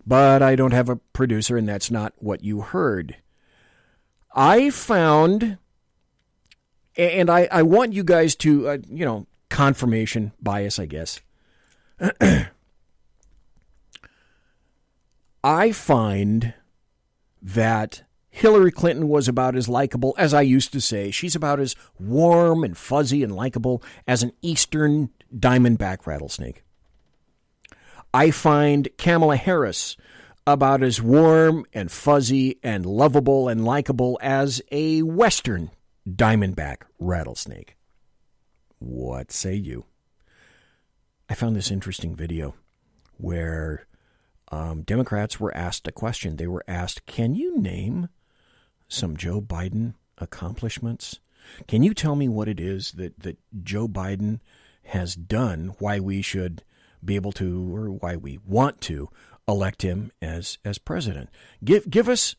But I don't have a producer, and that's not what you heard. I found, and I want you guys to, confirmation bias, I guess. I find that Hillary Clinton was about as likable, as I used to say. She's about as warm and fuzzy and likable as an eastern diamondback rattlesnake. I find Kamala Harris about as warm and fuzzy and lovable and likable as a western diamondback rattlesnake. What say you? I found this interesting video where Democrats were asked a question. They were asked, can you name some Joe Biden accomplishments? Can you tell me what it is that Joe Biden has done, why we should be able to, or why we want to elect him as president? Give us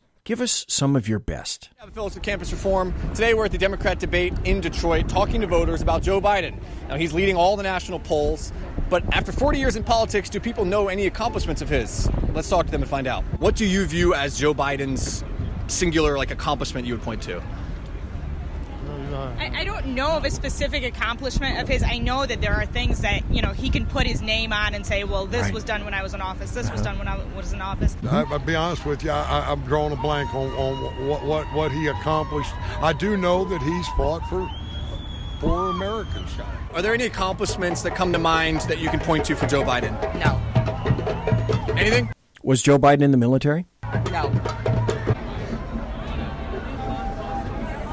some of your best. Phillips with Campus Reform. Today we're at the Democrat debate in Detroit talking to voters about Joe Biden. Now he's leading all the national polls, but after 40 years in politics, do people know any accomplishments of his? Let's talk to them and find out. What do you view as Joe Biden's singular accomplishment you would point to? I don't know of a specific accomplishment of his. I know that there are things that, he can put his name on and say, well, this was done when I was in office. This was done when I was in office. I'll be honest with you. I'm drawing a blank on what he accomplished. I do know that he's fought for poor Americans. Are there any accomplishments that come to mind that you can point to for Joe Biden? No. Anything? Was Joe Biden in the military? No.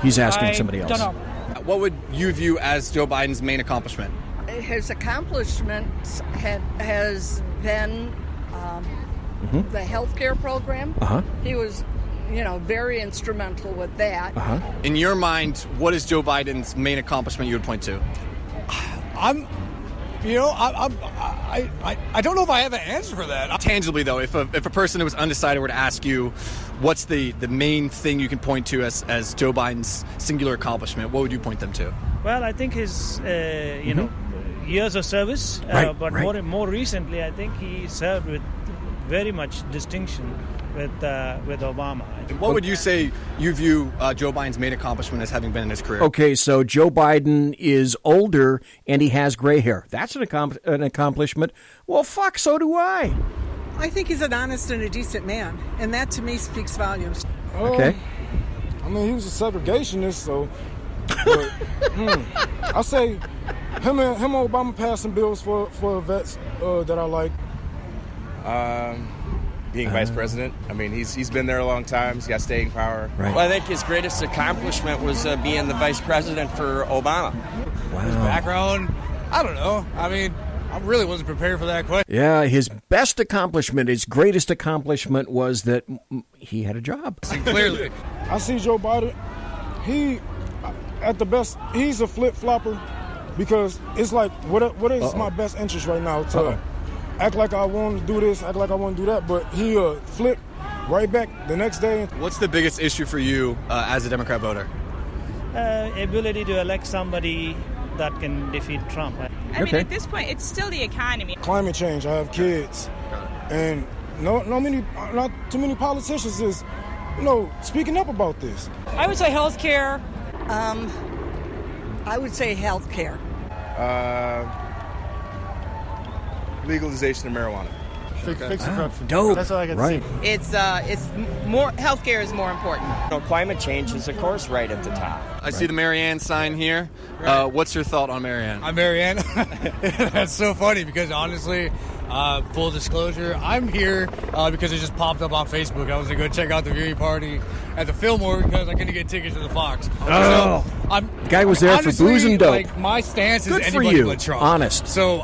He's asking somebody else. Don't know. What would you view as Joe Biden's main accomplishment? His accomplishments has been the health care program. He was, very instrumental with that. In your mind, what is Joe Biden's main accomplishment you would point to? You know, I don't know if I have an answer for that. Tangibly, though, if a person who was undecided were to ask you what's the main thing you can point to as Joe Biden's singular accomplishment, what would you point them to? Well, I think his, years of service, but more recently, I think he served with very much distinction with Obama. What would you say you view Joe Biden's main accomplishment as having been in his career? Okay, so Joe Biden is older and he has gray hair. That's an accomplishment. Well, fuck, so do I. I think he's an honest and a decent man, and that to me speaks volumes. Okay. I mean, he was a segregationist, so. But, I say him and Obama passed some bills for vets that I like. Being vice president. I mean, he's been there a long time. He's got staying power. Right. Well, I think his greatest accomplishment was being the vice president for Obama. Wow. His background, I don't know. I mean, I really wasn't prepared for that question. Yeah, his best accomplishment, his greatest accomplishment was that he had a job. Clearly. I see Joe Biden, he, at the best, he's a flip-flopper because it's like, what is my best interest right now? To act like I want to do this, act like I want to do that, but he flip right back the next day. What's the biggest issue for you as a Democrat voter? Ability to elect somebody that can defeat Trump. I mean, at this point, it's still the economy. Climate change. I have kids, and not too many politicians is, speaking up about this. I would say health care. I would say health care. Legalization of marijuana. Fix the corruption. Dope. That's all I got to right. say. It's more, healthcare is more important. Climate change is, of course, right at the top. I see the Marianne sign here. What's your thought on Marianne? I'm Marianne. That's so funny because honestly, full disclosure, I'm here because it just popped up on Facebook. I was going to go check out the viewing party at the Fillmore because I couldn't get tickets to the Fox. Oh, so the guy was there honestly, for booze and dope. Like, my stance is Good for anybody you. but Trump. Honest. So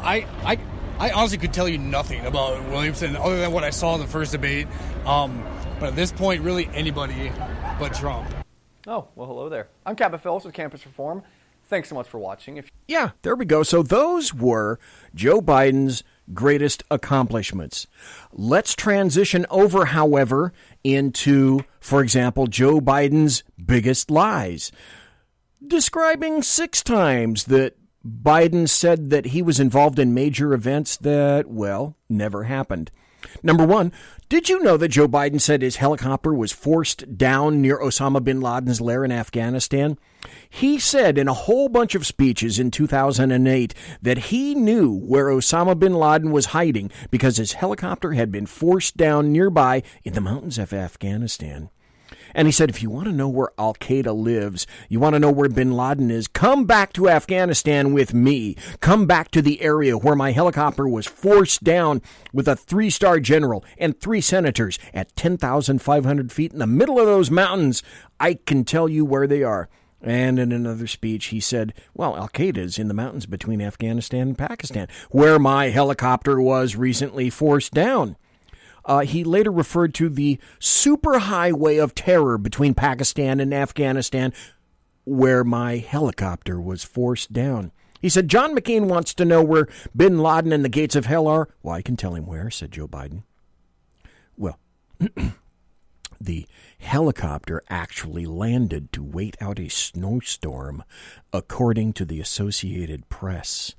I honestly could tell you nothing about Williamson other than what I saw in the first debate. But at this point, really anybody but Trump. Oh, well, hello there. I'm Cabot Phillips with Campus Reform. Thanks so much for watching. Yeah, there we go. So those were Joe Biden's greatest accomplishments. Let's transition over, however, into, for example, Joe Biden's biggest lies. Describing 6 times that Biden said that he was involved in major events that, well, never happened. Number 1, did you know that Joe Biden said his helicopter was forced down near Osama bin Laden's lair in Afghanistan? He said in a whole bunch of speeches in 2008 that he knew where Osama bin Laden was hiding because his helicopter had been forced down nearby in the mountains of Afghanistan. And he said, if you want to know where Al-Qaeda lives, you want to know where bin Laden is, come back to Afghanistan with me. Come back to the area where my helicopter was forced down with a 3-star general and 3 senators at 10,500 feet in the middle of those mountains. I can tell you where they are. And in another speech, he said, well, Al-Qaeda is in the mountains between Afghanistan and Pakistan, where my helicopter was recently forced down. He later referred to the superhighway of terror between Pakistan and Afghanistan, where my helicopter was forced down. He said, John McCain wants to know where bin Laden and the gates of hell are. Well, I can tell him where, said Joe Biden. Well, the helicopter actually landed to wait out a snowstorm, according to the Associated Press.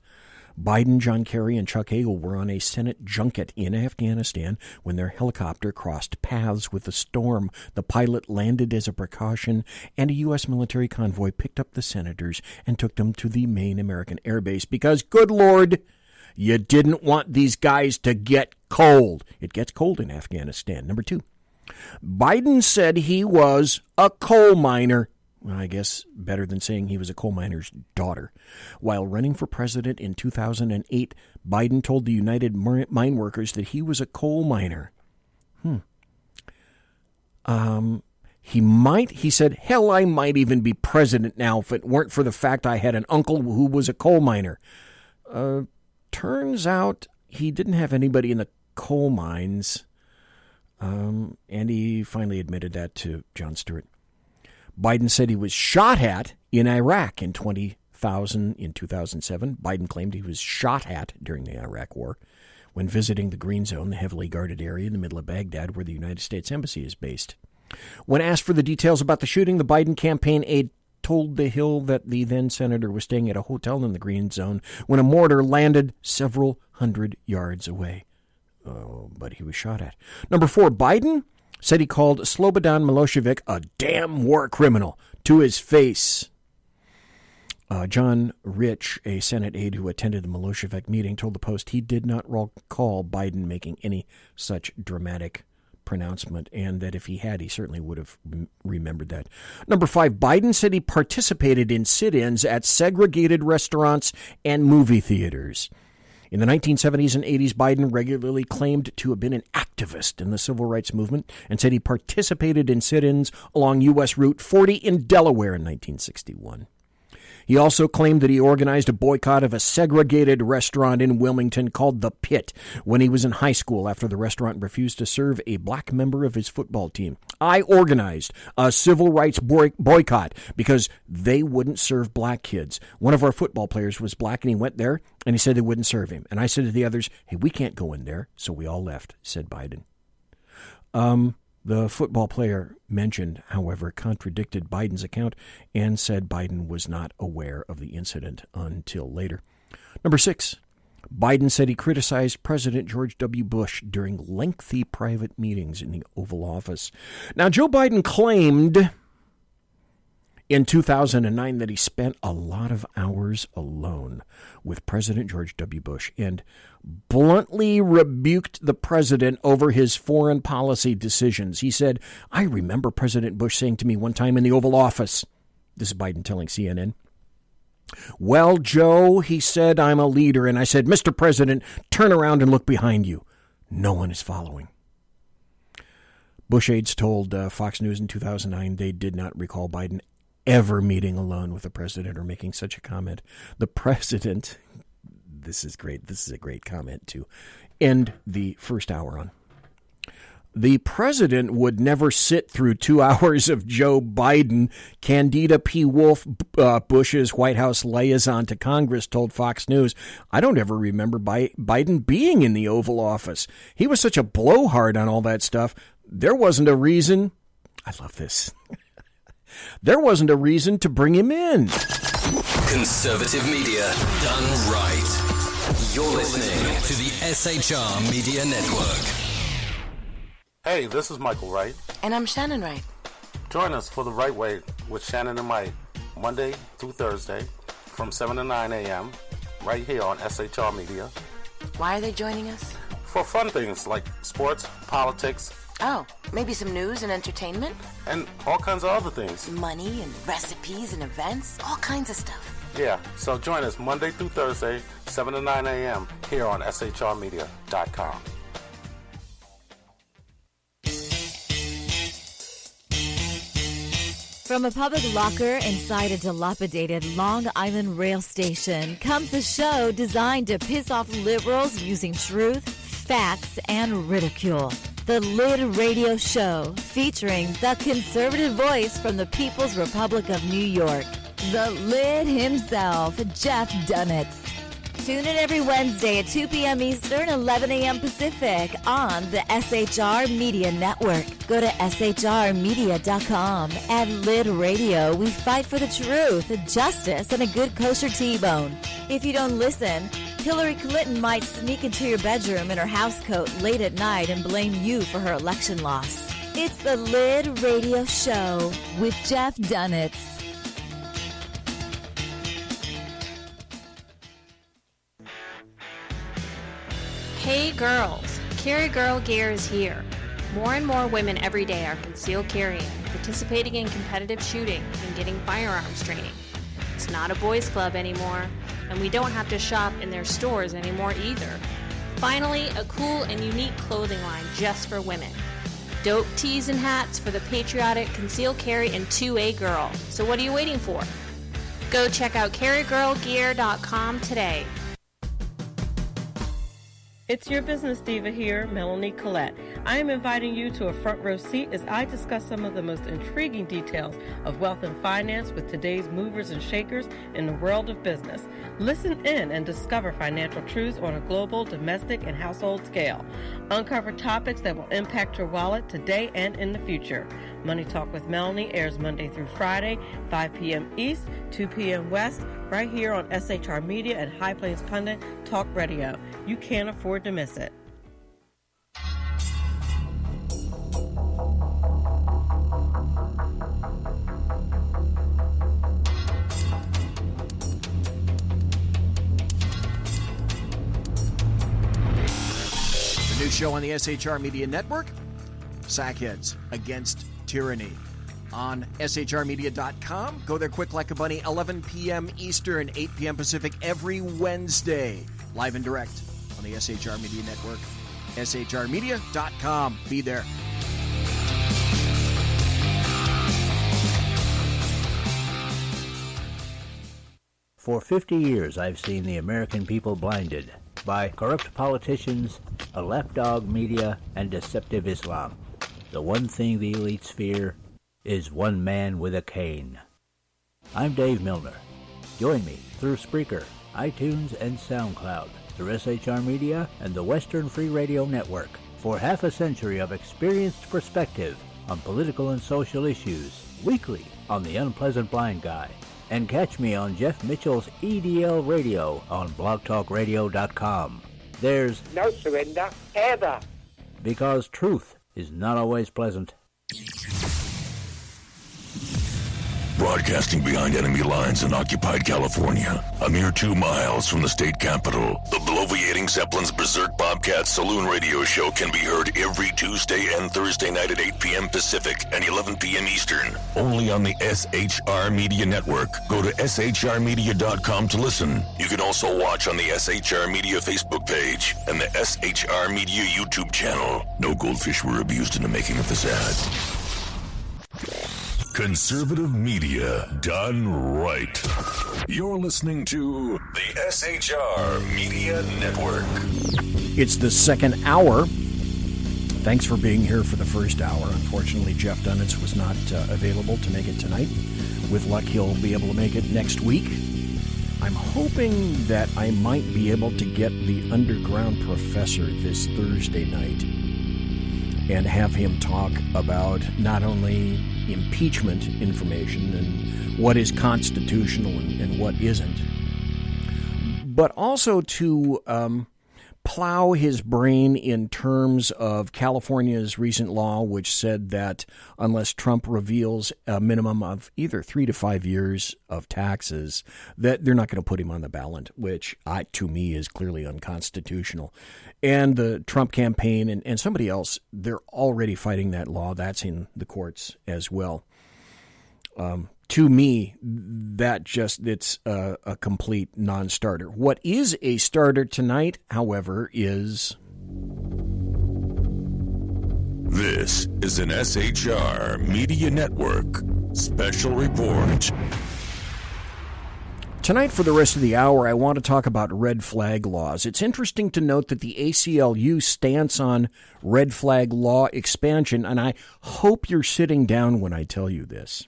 Biden, John Kerry, and Chuck Hagel were on a Senate junket in Afghanistan when their helicopter crossed paths with a storm. The pilot landed as a precaution, and a U.S. military convoy picked up the senators and took them to the main American airbase because, good Lord, you didn't want these guys to get cold. It gets cold in Afghanistan. Number 2, Biden said he was a coal miner. Well, I guess better than saying he was a coal miner's daughter. While running for president in 2008, Biden told the United Mine Workers that he was a coal miner. He said, hell, I might even be president now if it weren't for the fact I had an uncle who was a coal miner. Turns out he didn't have anybody in the coal mines. And he finally admitted that to Jon Stewart. Biden said he was shot at in Iraq in 2013. in 2007, Biden claimed he was shot at during the Iraq War when visiting the Green Zone, the heavily guarded area in the middle of Baghdad where the United States Embassy is based. When asked for the details about the shooting, the Biden campaign aide told The Hill that the then senator was staying at a hotel in the Green Zone when a mortar landed several hundred yards away. Oh, but he was shot at. Number 4, Biden said he called Slobodan Milosevic a damn war criminal to his face. John Rich, a Senate aide who attended the Milosevic meeting, told the Post he did not recall Biden making any such dramatic pronouncement, and that if he had, he certainly would have remembered that. Number 5, Biden said he participated in sit-ins at segregated restaurants and movie theaters. In the 1970s and 80s, Biden regularly claimed to have been an activist in the civil rights movement and said he participated in sit-ins along U.S. Route 40 in Delaware in 1961. He also claimed that he organized a boycott of a segregated restaurant in Wilmington called The Pit when he was in high school after the restaurant refused to serve a black member of his football team. I organized a civil rights boycott because they wouldn't serve black kids. One of our football players was black, and he went there, and he said they wouldn't serve him. And I said to the others, hey, we can't go in there. So we all left, said Biden. The football player mentioned, however, contradicted Biden's account and said Biden was not aware of the incident until later. Number 6, Biden said he criticized President George W. Bush during lengthy private meetings in the Oval Office. Now, Joe Biden claimed in 2009 that he spent a lot of hours alone with President George W. Bush and bluntly rebuked the president over his foreign policy decisions. He said, I remember President Bush saying to me one time in the Oval Office, this is Biden telling CNN, well, Joe, he said, I'm a leader. And I said, Mr. President, turn around and look behind you. No one is following. Bush aides told Fox News in 2009 they did not recall Biden ever meeting alone with the president or making such a comment. The president, this is great. This is a great comment to end the first hour on. The president would never sit through 2 hours of Joe Biden. Candida P. Wolf, Bush's White House liaison to Congress, told Fox News, I don't ever remember Biden being in the Oval Office. He was such a blowhard on all that stuff. There wasn't a reason. I love this. There wasn't a reason to bring him in. Conservative media done right. You're listening to the SHR Media Network. Hey, this is Michael Wright. And I'm Shannon Wright. Join us for The Right Way with Shannon and Mike, Monday through Thursday from 7 to 9 a.m. right here on SHR Media. Why are they joining us? For fun things like sports, politics. Oh, maybe some news and entertainment? And all kinds of other things. Money and recipes and events, all kinds of stuff. Yeah, so join us Monday through Thursday, 7 to 9 a.m. here on SHRmedia.com. From a public locker inside a dilapidated Long Island rail station comes a show designed to piss off liberals using truth, facts, and ridicule. The Lid Radio Show, featuring the conservative voice from the People's Republic of New York, the Lid himself, Jeff Dunitz. Tune in every Wednesday at 2 p.m. Eastern, 11 a.m. Pacific on the SHR Media Network. Go to shrmedia.com. At Lid Radio, we fight for the truth, justice, and a good kosher T-bone. If you don't listen, Hillary Clinton might sneak into your bedroom in her housecoat late at night and blame you for her election loss. It's the Lid Radio Show with Jeff Dunitz. Hey girls, Carry Girl Gear is here. More and more women every day are concealed carrying, participating in competitive shooting, and getting firearms training. It's not a boys' club anymore, and we don't have to shop in their stores anymore either. Finally, a cool and unique clothing line just for women. Dope tees and hats for the patriotic concealed carry and 2A girl. So what are you waiting for? Go check out carrygirlgear.com today. It's your business diva here, Melanie Collette. I am inviting you to a front row seat as I discuss some of the most intriguing details of wealth and finance with today's movers and shakers in the world of business. Listen in and discover financial truths on a global, domestic, and household scale. Uncover topics that will impact your wallet today and in the future. Money Talk with Melanie airs Monday through Friday, 5 p.m. East, 2 p.m. West, right here on SHR Media and High Plains Pundit Talk Radio. You can't afford to miss it. The new show on the SHR Media Network, Sackheads Against Tyranny. On shrmedia.com. Go there quick like a bunny, 11 p.m. Eastern, 8 p.m. Pacific, every Wednesday. Live and direct on the SHR Media Network. shrmedia.com. Be there. For 50 years, I've seen the American people blinded by corrupt politicians, a lapdog media, and deceptive Islam. The one thing the elites fear is one man with a cane. I'm Dave Milner. Join me through Spreaker, iTunes, and SoundCloud, through SHR Media and the Western Free Radio Network, for half a century of experienced perspective on political and social issues, weekly on The Unpleasant Blind Guy. And catch me on Jeff Mitchell's EDL Radio on blogtalkradio.com. There's no surrender, ever. Because truth is not always pleasant. Broadcasting behind enemy lines in occupied California, a mere 2 miles from the state capitol, the bloviating Zeppelin's Berserk Bobcat Saloon radio show can be heard every Tuesday and Thursday night at 8 p.m. Pacific and 11 p.m. Eastern. Only on the SHR Media Network. Go to shrmedia.com to listen. You can also watch on the SHR Media Facebook page and the SHR Media YouTube channel. No goldfish were abused in the making of this ad. Conservative media done right. You're listening to the SHR Media Network. It's the second hour. Thanks for being here for the first hour. Unfortunately, Jeff Dunitz was not available to make it tonight. With luck, he'll be able to make it next week. I'm hoping that I might be able to get the underground professor this Thursday night and have him talk about not only impeachment information and what is constitutional and what isn't, but also to plow his brain in terms of California's recent law, which said that unless Trump reveals a minimum of either 3 to 5 years of taxes, that they're not going to put him on the ballot, which to me is clearly unconstitutional. And the Trump campaign and somebody else, they're already fighting that law. That's in the courts as well. To me, it's a complete non-starter. What is a starter tonight, however, is... This is an SHR Media Network special report. Tonight, for the rest of the hour, I want to talk about red flag laws. It's interesting to note that the ACLU stance on red flag law expansion, and I hope you're sitting down when I tell you this.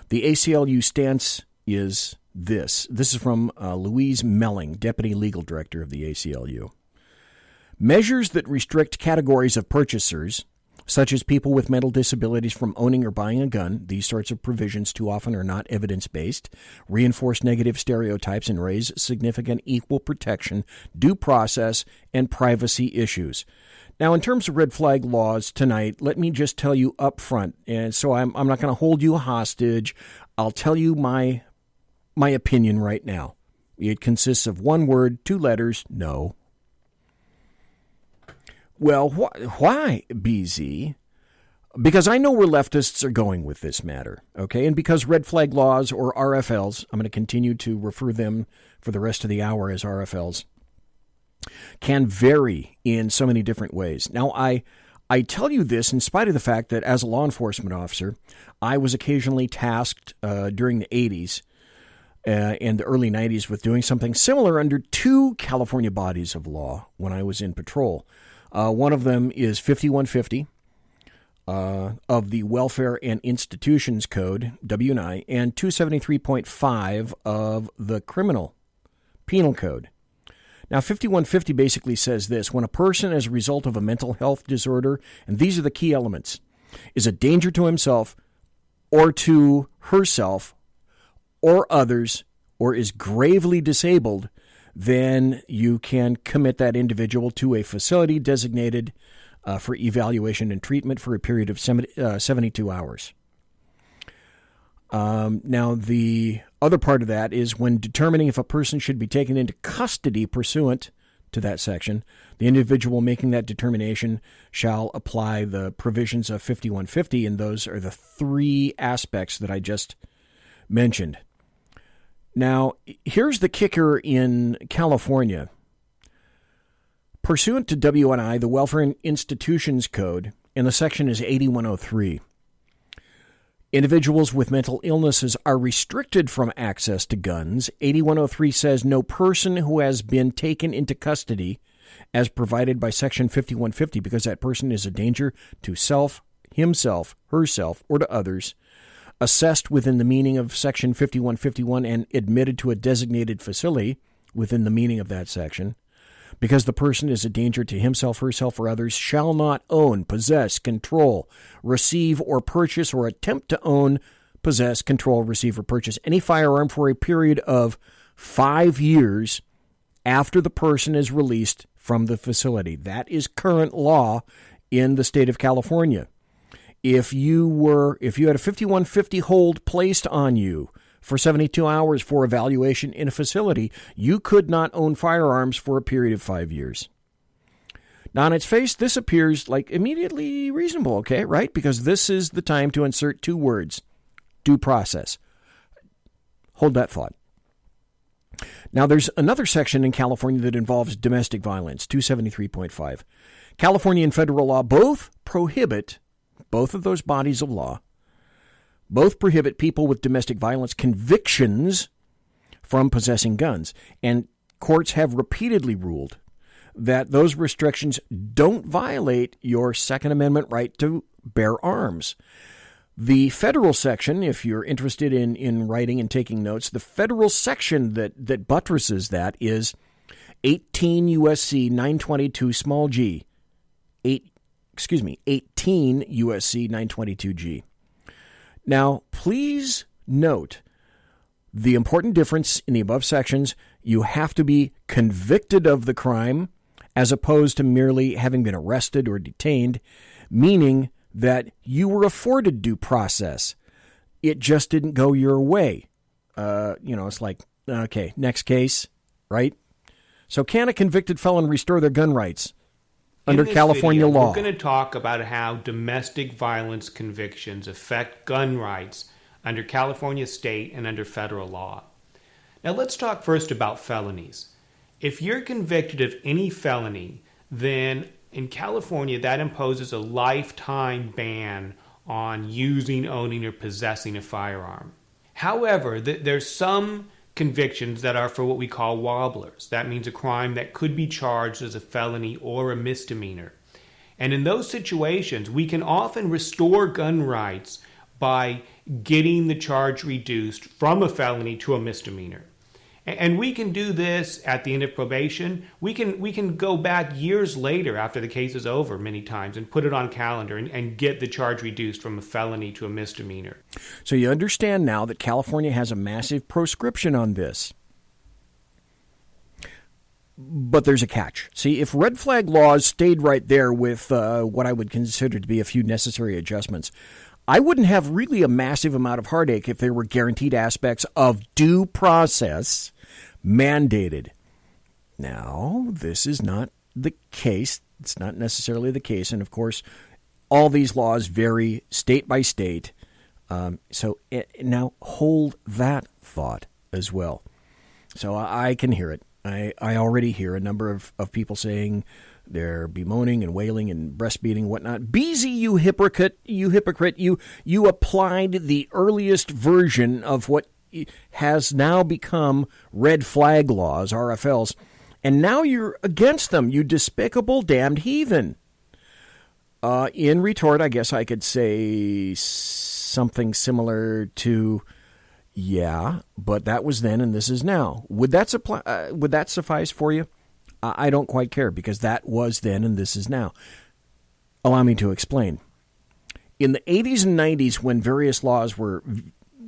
The ACLU stance is this. This is from Louise Melling, Deputy Legal Director of the ACLU. Measures that restrict categories of purchasers, such as people with mental disabilities, from owning or buying a gun, these sorts of provisions too often are not evidence-based, reinforce negative stereotypes, and raise significant equal protection, due process, and privacy issues. Now, in terms of red flag laws tonight, let me just tell you up front, and so I'm not going to hold you hostage. I'll tell you my opinion right now. It consists of one word, 2 letters, no. Well, why, BZ? Because I know where leftists are going with this matter, okay? And because red flag laws, or RFLs, I'm going to continue to refer them for the rest of the hour as RFLs, can vary in so many different ways. Now, I tell you this in spite of the fact that as a law enforcement officer, I was occasionally tasked during the 80s in the early 90s with doing something similar under two California bodies of law when I was in patrol. One of them is 5150 of the Welfare and Institutions Code, W&I, and 273.5 of the Criminal Penal Code. Now, 5150 basically says this: when a person, as a result of a mental health disorder, and these are the key elements, is a danger to himself or to herself or others, or is gravely disabled, then you can commit that individual to a facility designated for evaluation and treatment for a period of 72 hours. Now, the other part of that is when determining if a person should be taken into custody pursuant to that section, the individual making that determination shall apply the provisions of 5150, and those are the three aspects that I just mentioned. Now, here's the kicker in California. Pursuant to W&I, the Welfare and Institutions Code, and the section is 8103, individuals with mental illnesses are restricted from access to guns. 8103 says no person who has been taken into custody as provided by section 5150, because that person is a danger to self, himself, herself, or to others, assessed within the meaning of section 5151 and admitted to a designated facility within the meaning of that section, because the person is a danger to himself, herself, or others, shall not own, possess, control, receive, or purchase, or attempt to own, possess, control, receive, or purchase any firearm for a period of 5 years after the person is released from the facility. That is current law in the state of California. If you had a 5150 hold placed on you for 72 hours for evaluation in a facility, you could not own firearms for a period of 5 years. Now, on its face, this appears like immediately reasonable, okay, right? Because this is the time to insert two words: due process. Hold that thought. Now, there's another section in California that involves domestic violence, 273.5. California and federal law both of those bodies of law both prohibit people with domestic violence convictions from possessing guns. And courts have repeatedly ruled that those restrictions don't violate your Second Amendment right to bear arms. The federal section, if you're interested in writing and taking notes, the federal section that buttresses that is 18 U.S.C. 922 small g. 18 U.S.C. 922G. Now, please note the important difference in the above sections. You have to be convicted of the crime as opposed to merely having been arrested or detained, meaning that you were afforded due process. It just didn't go your way. It's like, okay, next case, right? So can a convicted felon restore their gun rights under California law? We're going to talk about how domestic violence convictions affect gun rights under California state and under federal law. Now let's talk first about felonies. If you're convicted of any felony, then in California that imposes a lifetime ban on using, owning, or possessing a firearm. However, there's some convictions that are for what we call wobblers. That means a crime that could be charged as a felony or a misdemeanor. And in those situations, we can often restore gun rights by getting the charge reduced from a felony to a misdemeanor. And we can do this at the end of probation. We can go back years later after the case is over many times and put it on calendar and get the charge reduced from a felony to a misdemeanor. So you understand now that California has a massive proscription on this. But there's a catch. See, if red flag laws stayed right there with what I would consider to be a few necessary adjustments, I wouldn't have really a massive amount of heartache if there were guaranteed aspects of due process mandated. Now, this is not the case. It's not necessarily the case. And, of course, all these laws vary state by state. So now hold that thought as well. So I can hear it. I already hear a number of people saying they're bemoaning and wailing and breastfeeding and whatnot. Beezy, you hypocrite, you applied the earliest version of what has now become red flag laws, RFLs, and now you're against them, you despicable damned heathen. In retort, I guess I could say something similar to, yeah, but that was then and this is now. Would that suffice for you? I don't quite care, because that was then and this is now. Allow me to explain. In the 80s and 90s, when various laws were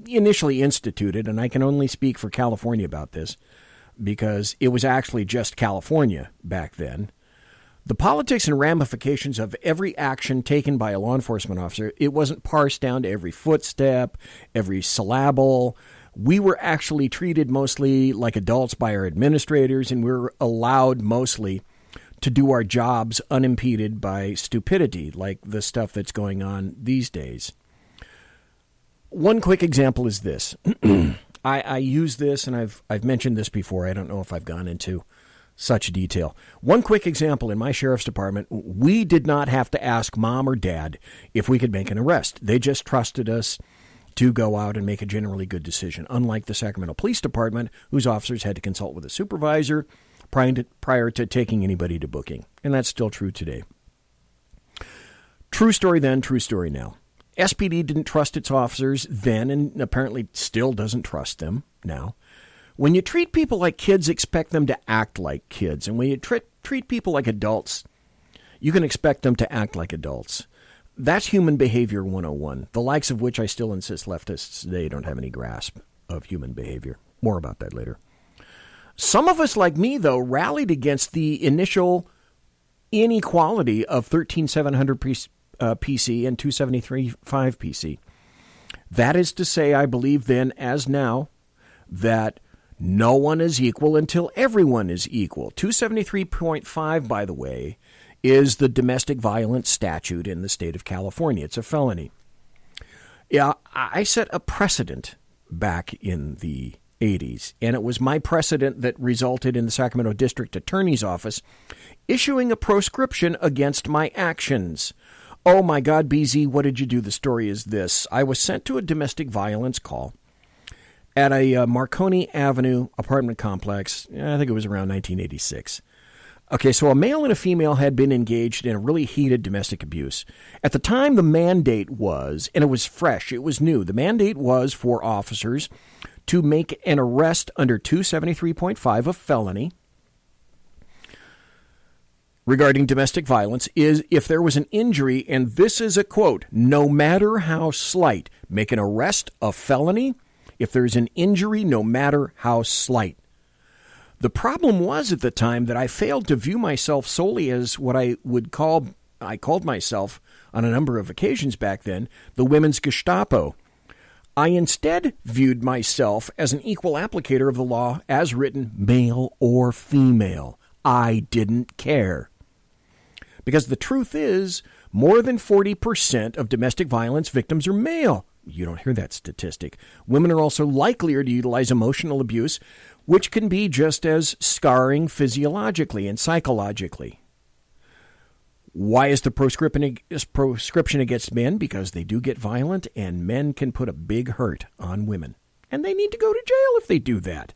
initially instituted, and I can only speak for California about this, because it was actually just California back then, the politics and ramifications of every action taken by a law enforcement officer, it wasn't parsed down to every footstep, every syllable. We were actually treated mostly like adults by our administrators, and we were allowed mostly to do our jobs unimpeded by stupidity, like the stuff that's going on these days. One quick example is this. I use this, and I've mentioned this before. I don't know if I've gone into such detail. One quick example, in my sheriff's department, we did not have to ask mom or dad if we could make an arrest. They just trusted us to go out and make a generally good decision, unlike the Sacramento Police Department, whose officers had to consult with a supervisor prior to taking anybody to booking. And that's still true today. True story then, true story now. SPD didn't trust its officers then, and apparently still doesn't trust them now. When you treat people like kids, expect them to act like kids. And when you treat people like adults, you can expect them to act like adults. That's human behavior 101, the likes of which I still insist leftists today don't have any grasp of human behavior. More about that later. Some of us, like me, though, rallied against the initial inequality of 13700 PC and 273.5 PC. That is to say, I believe then, as now, that no one is equal until everyone is equal. 273.5, by the way, is the domestic violence statute in the state of California. It's a felony. Yeah, I set a precedent back in the 80s, and it was my precedent that resulted in the Sacramento District Attorney's Office issuing a proscription against my actions. Oh my God, BZ, what did you do? The story is this. I was sent to a domestic violence call at a Marconi Avenue apartment complex. I think it was around 1986. Okay, so a male and a female had been engaged in a really heated domestic abuse. At the time, the mandate was, and it was fresh, it was new, the mandate was for officers to make an arrest under 273.5, a felony, regarding domestic violence, is if there was an injury, and this is a quote, no matter how slight, make an arrest a felony if there's an injury, no matter how slight. The problem was at the time that I failed to view myself solely as what I called myself on a number of occasions back then, the women's Gestapo. I instead viewed myself as an equal applicator of the law as written, male or female. I didn't care. Because the truth is, more than 40% of domestic violence victims are male. You don't hear that statistic. Women are also likelier to utilize emotional abuse, which can be just as scarring physiologically and psychologically. Why is the proscription against men? Because they do get violent, and men can put a big hurt on women. And they need to go to jail if they do that.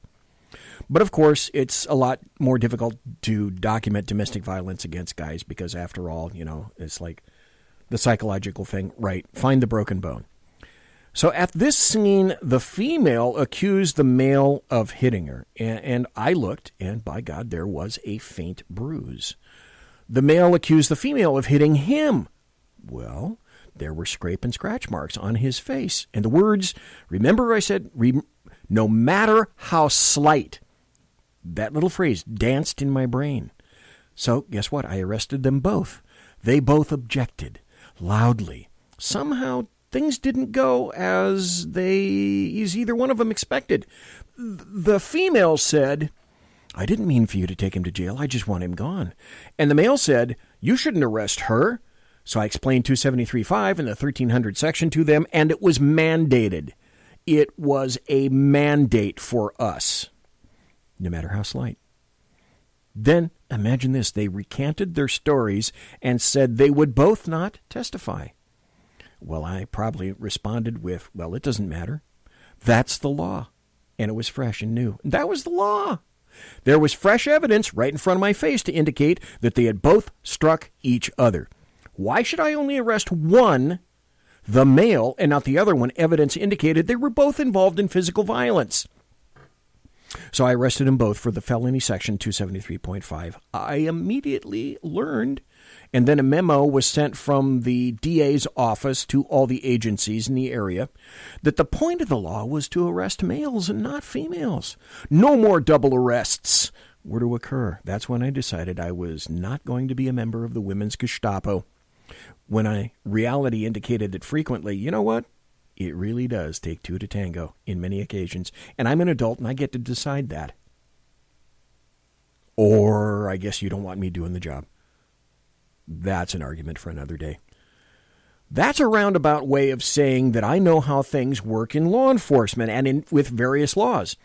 But of course, it's a lot more difficult to document domestic violence against guys because, after all, it's like the psychological thing, right? Find the broken bone. So at this scene, the female accused the male of hitting her. And I looked, and by God, there was a faint bruise. The male accused the female of hitting him. Well, there were scrape and scratch marks on his face. And the words, remember I said, no matter how slight. That little phrase danced in my brain. So guess what? I arrested them both. They both objected loudly. Somehow things didn't go as either one of them expected. The female said, I didn't mean for you to take him to jail. I just want him gone. And the male said, you shouldn't arrest her. So I explained 273.5 and the 1300 section to them, and it was mandated. It was a mandate for us, no matter how slight. Then, imagine this, they recanted their stories and said they would both not testify. Well, I probably responded with, well, it doesn't matter. That's the law. and it was fresh and new. That was the law. There was fresh evidence right in front of my face to indicate that they had both struck each other. Why should I only arrest one, the male, and not the other when evidence indicated they were both involved in physical violence? So I arrested them both for the felony section 273.5. I immediately learned, and then a memo was sent from the DA's office to all the agencies in the area, that the point of the law was to arrest males and not females. No more double arrests were to occur. That's when I decided I was not going to be a member of the women's Gestapo. When reality indicated that frequently, you know what? It really does take two to tango in many occasions. And I'm an adult and I get to decide that. Or I guess you don't want me doing the job. That's an argument for another day. That's a roundabout way of saying that I know how things work in law enforcement and with various laws.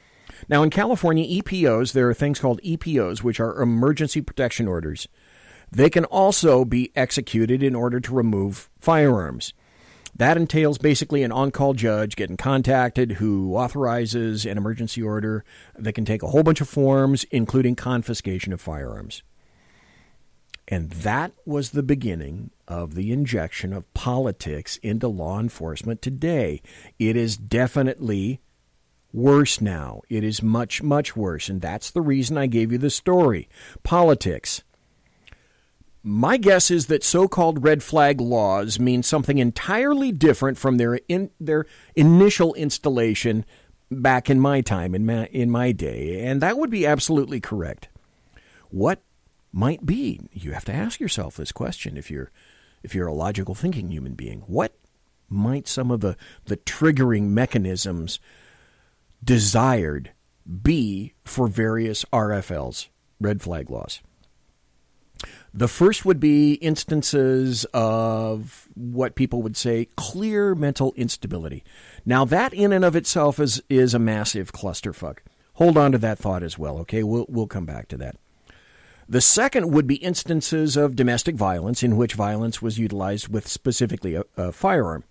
Now, in California, EPOs, there are things called EPOs, which are emergency protection orders. They can also be executed in order to remove firearms. That entails basically an on-call judge getting contacted who authorizes an emergency order that can take a whole bunch of forms, including confiscation of firearms. And that was the beginning of the injection of politics into law enforcement today. It is definitely worse now. It is much, much worse. And that's the reason I gave you the story. Politics. My guess is that so-called red flag laws mean something entirely different from their initial installation back in my time, in my day. And that would be absolutely correct. What might be? You have to ask yourself this question if you're a logical thinking human being. What might some of the triggering mechanisms desired be for various RFLs, red flag laws? The first would be instances of what people would say clear mental instability. Now, that in and of itself is a massive clusterfuck. Hold on to that thought as well, okay? We'll come back to that. The second would be instances of domestic violence in which violence was utilized with specifically a firearm.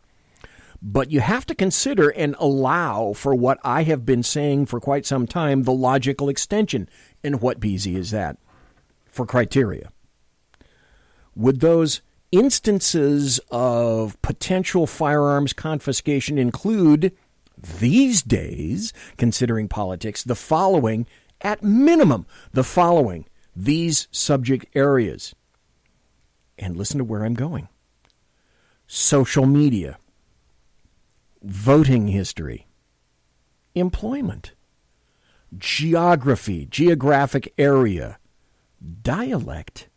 But you have to consider and allow for what I have been saying for quite some time, the logical extension. And what BZ is that for criteria? Would those instances of potential firearms confiscation include, these days, considering politics, the following, at minimum, the following, these subject areas? And listen to where I'm going. Social media, voting history, employment, geography, geographic area, dialect,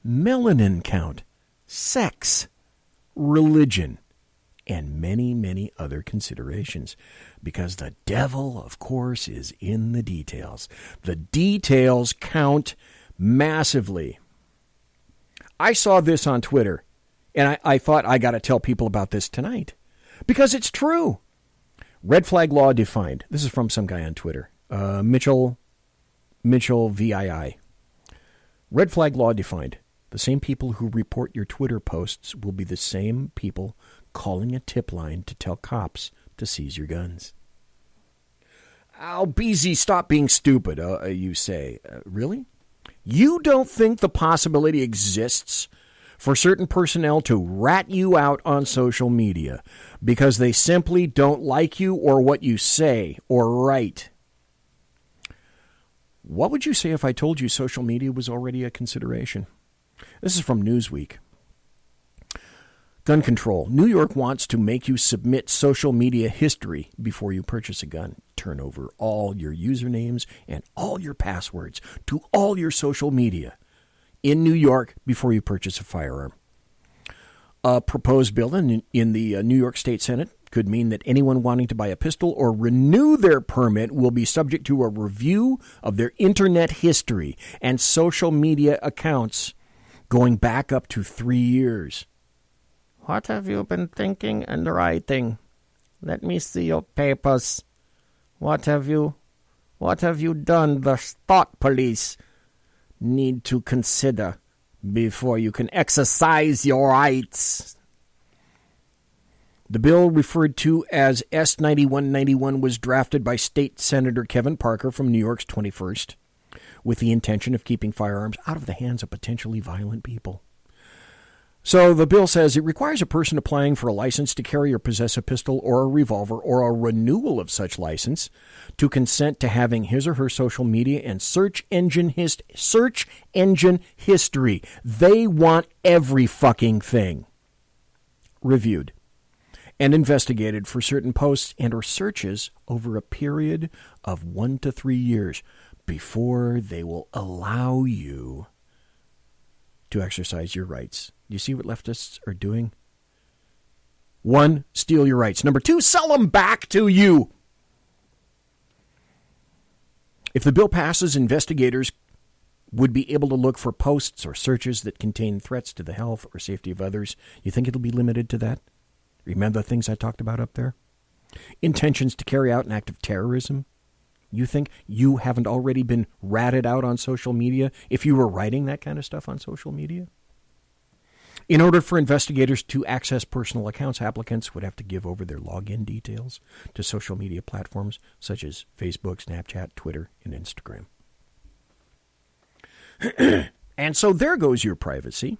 melanin count, sex, religion, and many, many other considerations. Because the devil, of course, is in the details. The details count massively. I saw this on Twitter, and I thought I got to tell people about this tonight. Because it's true. Red flag law defined. This is from some guy on Twitter. Mitchell VII. Red flag law defined. The same people who report your Twitter posts will be the same people calling a tip line to tell cops to seize your guns. Oh, BZ, stop being stupid, you say. Really? You don't think the possibility exists for certain personnel to rat you out on social media because they simply don't like you or what you say or write? What would you say if I told you social media was already a consideration? This is from Newsweek. Gun control. New York wants to make you submit social media history before you purchase a gun. Turn over all your usernames and all your passwords to all your social media in New York before you purchase a firearm. A proposed bill in the New York State Senate could mean that anyone wanting to buy a pistol or renew their permit will be subject to a review of their internet history and social media accounts going back up to 3 years. What have you been thinking and writing? Let me see your papers. What have you done? The thought police need to consider before you can exercise your rights. The bill referred to as S9191 was drafted by State Senator Kevin Parker from New York's 21st with the intention of keeping firearms out of the hands of potentially violent people. So the bill says it requires a person applying for a license to carry or possess a pistol or a revolver or a renewal of such license to consent to having his or her social media and search engine history. They want every fucking thing reviewed and investigated for certain posts and or searches over a period of 1 to 3 years before they will allow you to exercise your rights. You see what leftists are doing? 1, steal your rights. Number 2, sell them back to you. If the bill passes, investigators would be able to look for posts or searches that contain threats to the health or safety of others. You think it'll be limited to that? Remember the things I talked about up there? Intentions to carry out an act of terrorism? You think you haven't already been ratted out on social media if you were writing that kind of stuff on social media? In order for investigators to access personal accounts, applicants would have to give over their login details to social media platforms such as Facebook, Snapchat, Twitter, and Instagram. And so there goes your privacy.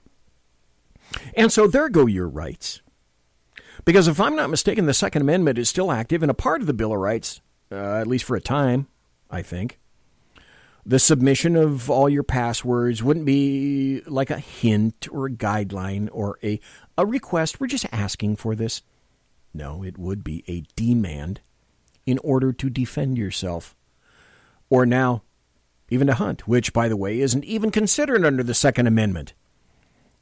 And so there go your rights. Because if I'm not mistaken, the Second Amendment is still active and a part of the Bill of Rights, at least for a time, I think. The submission of all your passwords wouldn't be like a hint or a guideline or a request. We're just asking for this. No, it would be a demand in order to defend yourself. Or now, even to hunt, which, by the way, isn't even considered under the Second Amendment.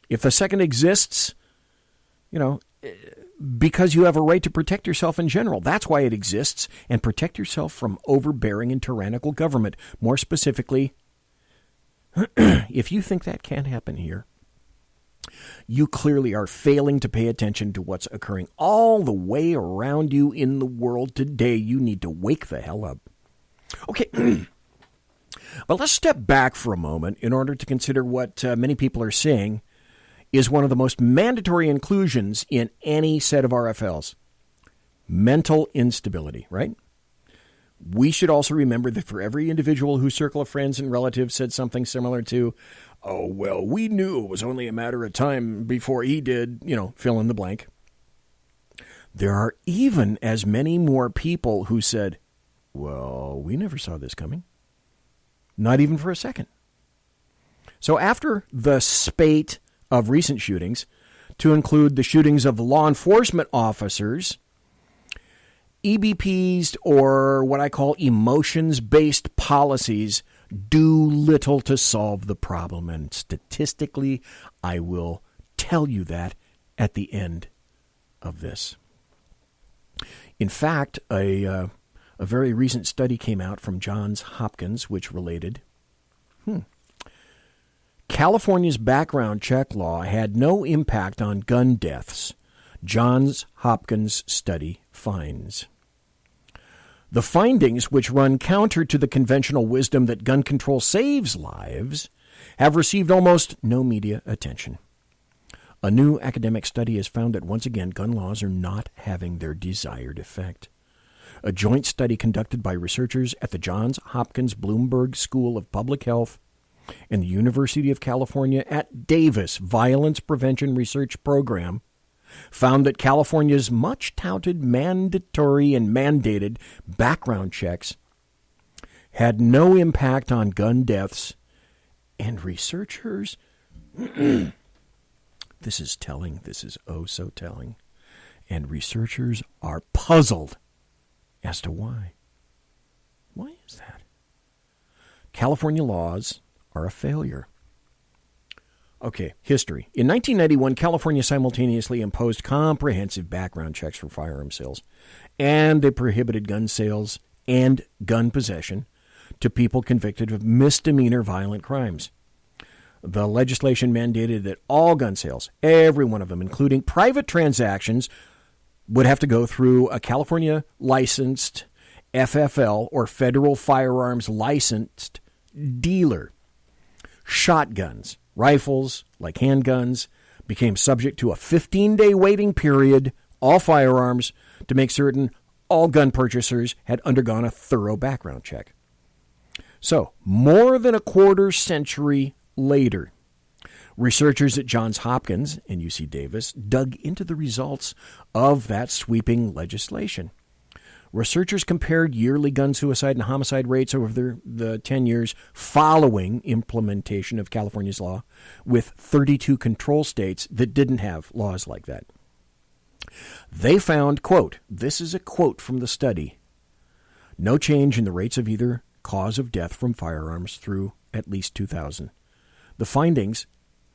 If the Second exists, because you have a right to protect yourself in general. That's why it exists. And protect yourself from overbearing and tyrannical government. More specifically, if you think that can't happen here, you clearly are failing to pay attention to what's occurring all the way around you in the world today. You need to wake the hell up. Okay, but let's step back for a moment in order to consider what many people are saying is one of the most mandatory inclusions in any set of RFLs. Mental instability, right? We should also remember that for every individual whose circle of friends and relatives said something similar to, oh, well, we knew it was only a matter of time before he did, fill in the blank. There are even as many more people who said, well, we never saw this coming. Not even for a second. So after the spate of recent shootings, to include the shootings of law enforcement officers, EBPs, or what I call emotions-based policies, do little to solve the problem. And statistically, I will tell you that at the end of this. In fact, a very recent study came out from Johns Hopkins, which related, California's background check law had no impact on gun deaths, Johns Hopkins study finds. The findings, which run counter to the conventional wisdom that gun control saves lives, have received almost no media attention. A new academic study has found that once again gun laws are not having their desired effect. A joint study conducted by researchers at the Johns Hopkins Bloomberg School of Public Health and the University of California at Davis Violence Prevention Research Program found that California's much-touted mandatory and mandated background checks had no impact on gun deaths, and researchers, this is telling, this is oh so telling, and researchers are puzzled as to why. Why is that? California laws are a failure. Okay, history. In 1991, California simultaneously imposed comprehensive background checks for firearm sales, and they prohibited gun sales and gun possession to people convicted of misdemeanor violent crimes. The legislation mandated that all gun sales, every one of them, including private transactions, would have to go through a California licensed FFL or federal firearms licensed dealer. Shotguns, rifles, like handguns, became subject to a 15-day waiting period all firearms to make certain all gun purchasers had undergone a thorough background check. So, more than a quarter century later, researchers at Johns Hopkins and UC Davis dug into the results of that sweeping legislation. Researchers compared yearly gun suicide and homicide rates over the 10 years following implementation of California's law with 32 control states that didn't have laws like that. They found, quote, this is a quote from the study, no change in the rates of either cause of death from firearms through at least 2000. The findings,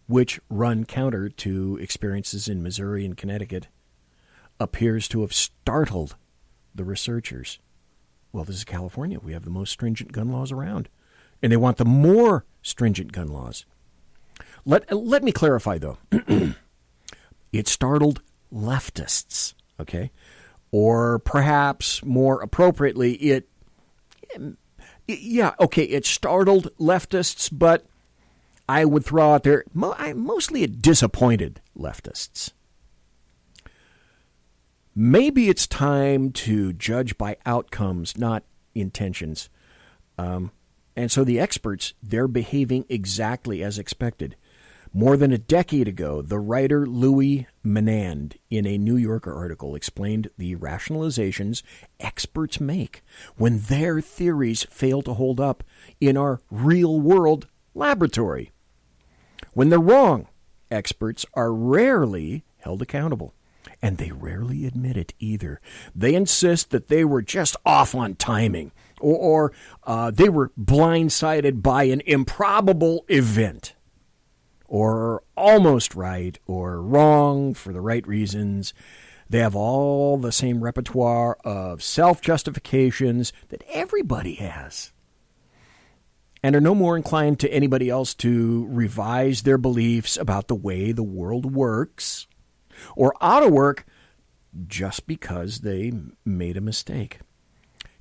which run counter to experiences in Missouri and Connecticut, appears to have startled the researchers. Well, this is California. We have the most stringent gun laws around, and they want the more stringent gun laws. Let me clarify, though. It startled leftists, okay? Or perhaps more appropriately, it startled leftists, but I would throw out there, mostly it disappointed leftists. Maybe it's time to judge by outcomes, not intentions. And so the experts, they're behaving exactly as expected. More than a decade ago, the writer Louis Menand, in a New Yorker article, explained the rationalizations experts make when their theories fail to hold up in our real-world laboratory. When they're wrong, experts are rarely held accountable. And they rarely admit it either. They insist that they were just off on timing, or they were blindsided by an improbable event, or almost right, or wrong for the right reasons. They have all the same repertoire of self-justifications that everybody has, and are no more inclined to anybody else to revise their beliefs about the way the world works, or ought to work, just because they made a mistake.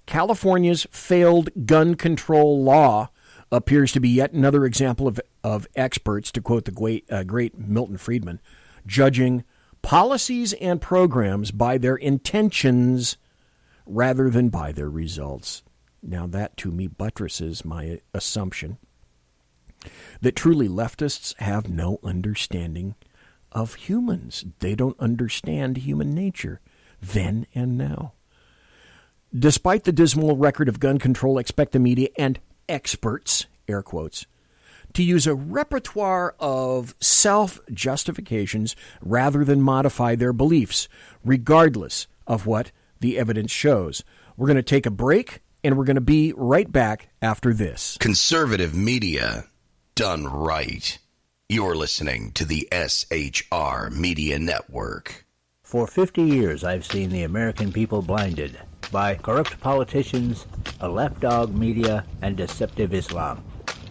California's failed gun control law appears to be yet another example of experts, to quote the great Milton Friedman, judging policies and programs by their intentions rather than by their results. Now that, to me, buttresses my assumption that truly leftists have no understanding of humans. They don't understand human nature then and now. Despite the dismal record of gun control, expect the media and experts, air quotes, to use a repertoire of self-justifications rather than modify their beliefs, regardless of what the evidence shows. We're going to take a break, and we're going to be right back after this. Conservative media done right. You're listening to the SHR Media Network. For 50 years, I've seen the American people blinded by corrupt politicians, a lapdog media, and deceptive Islam.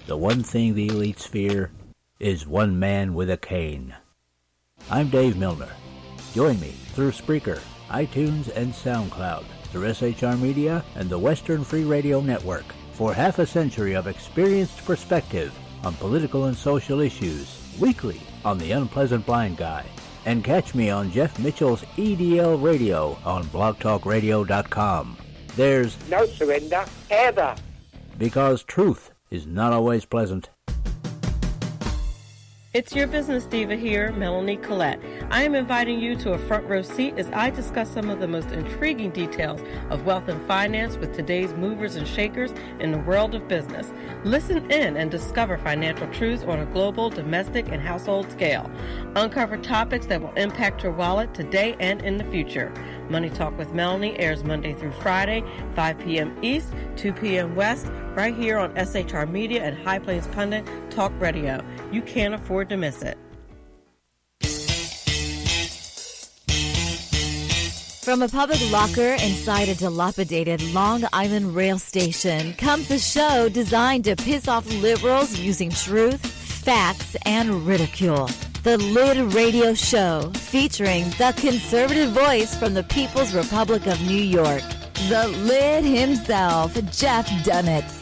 The one thing the elites fear is one man with a cane. I'm Dave Milner. Join me through Spreaker, iTunes, and SoundCloud, through SHR Media and the Western Free Radio Network, for half a century of experienced perspective on political and social issues, weekly on The Unpleasant Blind Guy. And catch me on Jeff Mitchell's EDL Radio on blogtalkradio.com. There's no surrender, ever. Because truth is not always pleasant. It's your business diva here, Melanie Collette. I am inviting you to a front row seat as I discuss some of the most intriguing details of wealth and finance with today's movers and shakers in the world of business. Listen in and discover financial truths on a global, domestic, and household scale. Uncover topics that will impact your wallet today and in the future. Money Talk with Melanie airs Monday through Friday, 5 p.m. East, 2 p.m. West, right here on SHR Media and High Plains Pundit Talk Radio. You can't afford to miss it. From a public locker inside a dilapidated Long Island rail station comes a show designed to piss off liberals using truth, facts, and ridicule. The Lid Radio Show, featuring the conservative voice from the People's Republic of New York, the Lid himself, Jeff Dunitz.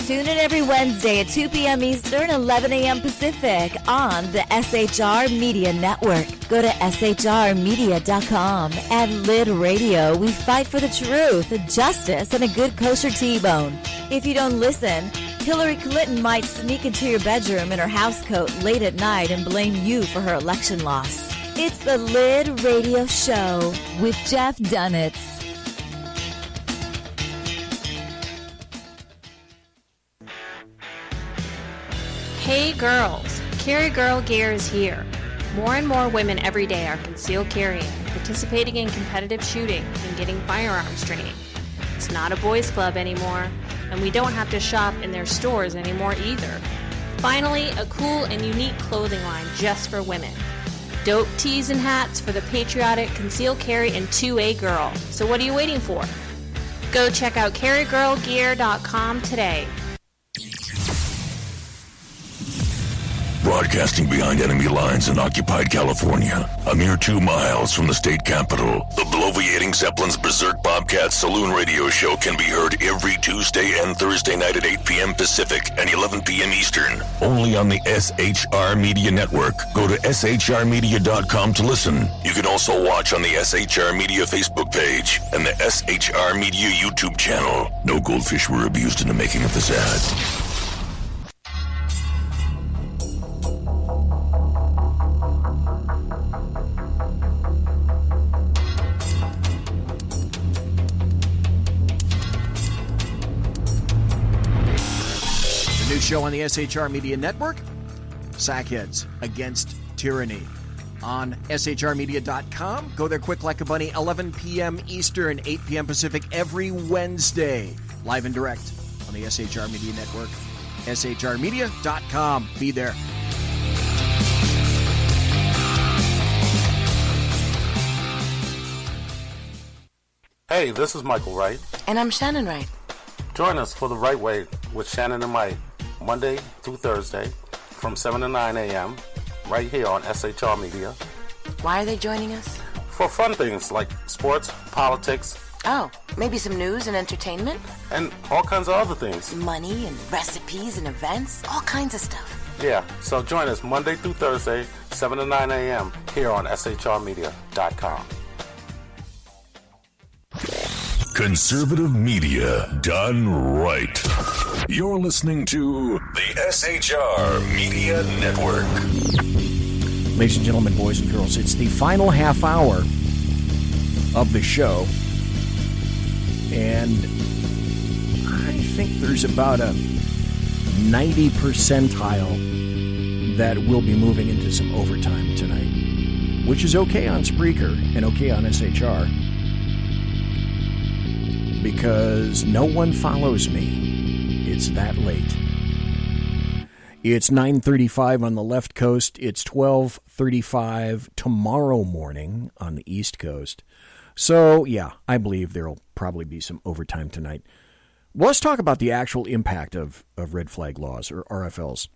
Tune in every Wednesday at 2 p.m. Eastern, 11 a.m. Pacific on the SHR Media Network. Go to shrmedia.com. At Lid Radio, we fight for the truth, justice, and a good kosher T-bone. If you don't listen, Hillary Clinton might sneak into your bedroom in her housecoat late at night and blame you for her election loss. It's the Lid Radio Show with Jeff Dunitz. Hey girls, Carry Girl Gear is here. More and more women every day are concealed carrying, participating in competitive shooting, and getting firearms training. It's not a boys' club anymore, and we don't have to shop in their stores anymore either. Finally, a cool and unique clothing line just for women. Dope tees and hats for the patriotic, concealed carry, and 2A girl. So what are you waiting for? Go check out carrygirlgear.com today. Broadcasting behind enemy lines in occupied California, a mere 2 miles from the state capitol, the bloviating Zeppelin's Berserk Bobcat Saloon radio show can be heard every Tuesday and Thursday night at 8 p.m. Pacific and 11 p.m. Eastern. Only on the SHR Media Network. Go to shrmedia.com to listen. You can also watch on the SHR Media Facebook page and the SHR Media YouTube channel. No goldfish were abused in the making of this ad. Show on the SHR Media Network, Sackheads Against Tyranny on shrmedia.com. Go there quick like a bunny, 11 p.m. Eastern, 8 p.m. Pacific every Wednesday, live and direct on the SHR Media Network, shrmedia.com. Be there. Hey, this is Michael Wright. And I'm Shannon Wright. Join us for The Right Way with Shannon and Mike, Monday through Thursday from 7 to 9 a.m. right here on SHR Media. Why are they joining us? For fun things like sports, politics. Oh, maybe some news and entertainment? And all kinds of other things. Money and recipes and events, all kinds of stuff. Yeah, so join us Monday through Thursday, 7 to 9 a.m. here on shrmedia.com. Conservative media done right. You're listening to the SHR Media Network. Ladies and gentlemen, boys and girls, it's the final half hour of the show. And I think there's about a 90 percentile that will be moving into some overtime tonight, which is okay on Spreaker and okay on SHR. Because no one follows me. It's that late. It's 9:35 on the left coast. It's 12:35 tomorrow morning on the east coast. So, yeah, I believe there'll probably be some overtime tonight. Let's talk about the actual impact of red flag laws, or RFLs.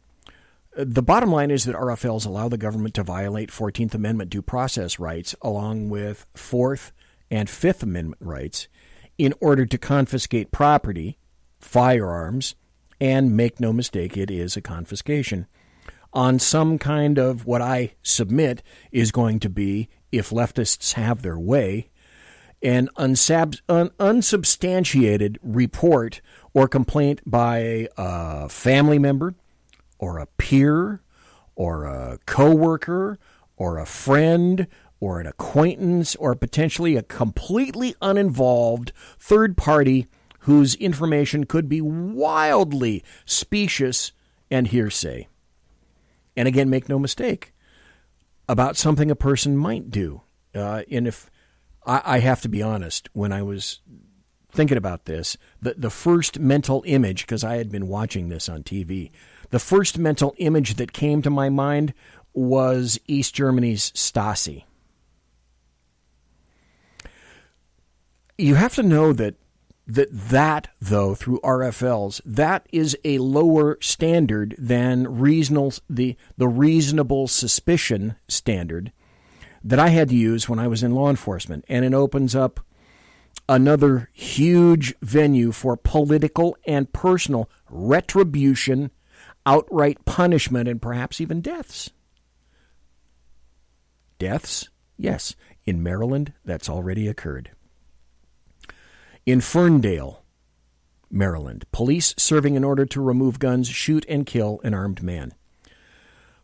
The bottom line is that RFLs allow the government to violate 14th Amendment due process rights along with 4th and 5th Amendment rights in order to confiscate property, firearms, and make no mistake, it is a confiscation, on some kind of what I submit is going to be, if leftists have their way, an unsubstantiated report or complaint by a family member or a peer or a coworker or a friend or an acquaintance, or potentially a completely uninvolved third party whose information could be wildly specious and hearsay. And again, make no mistake, about something a person might do. And if I have to be honest, when I was thinking about this, the first mental image, because I had been watching this on TV, the first mental image that came to my mind was East Germany's Stasi. You have to know that though, through RFLs, that is a lower standard than the reasonable suspicion standard that I had to use when I was in law enforcement. And it opens up Another huge venue for political and personal retribution, outright punishment, and perhaps even deaths. Deaths? Yes. In Maryland, that's already occurred. In Ferndale, Maryland, police serving an order to remove guns shoot and kill an armed man.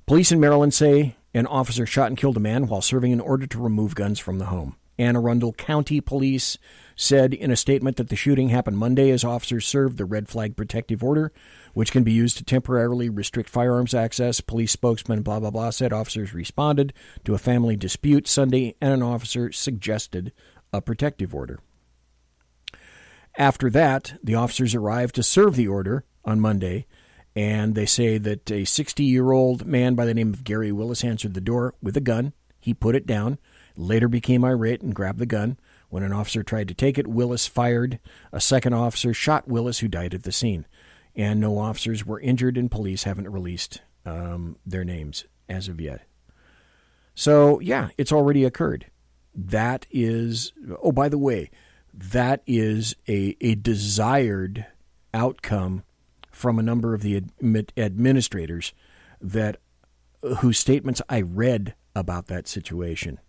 Police in Maryland say an officer shot and killed a man while serving an order to remove guns from the home. Anne Arundel County Police said in a statement that the shooting happened Monday as officers served the red flag protective order, which can be used to temporarily restrict firearms access. Police spokesman blah, blah, blah said officers responded to a family dispute Sunday and an officer suggested a protective order. After that, the officers arrived to serve the order on Monday, and they say that a 60-year-old man by the name of Gary Willis answered the door with a gun. He put it down, later became irate and grabbed the gun. When an officer tried to take it, Willis fired. A second officer shot Willis, who died at the scene. And no officers were injured, and police haven't released their names as of yet. So, yeah, it's already occurred. That is, oh, by the way, that is a desired outcome from a number of the administrators that whose statements I read about that situation.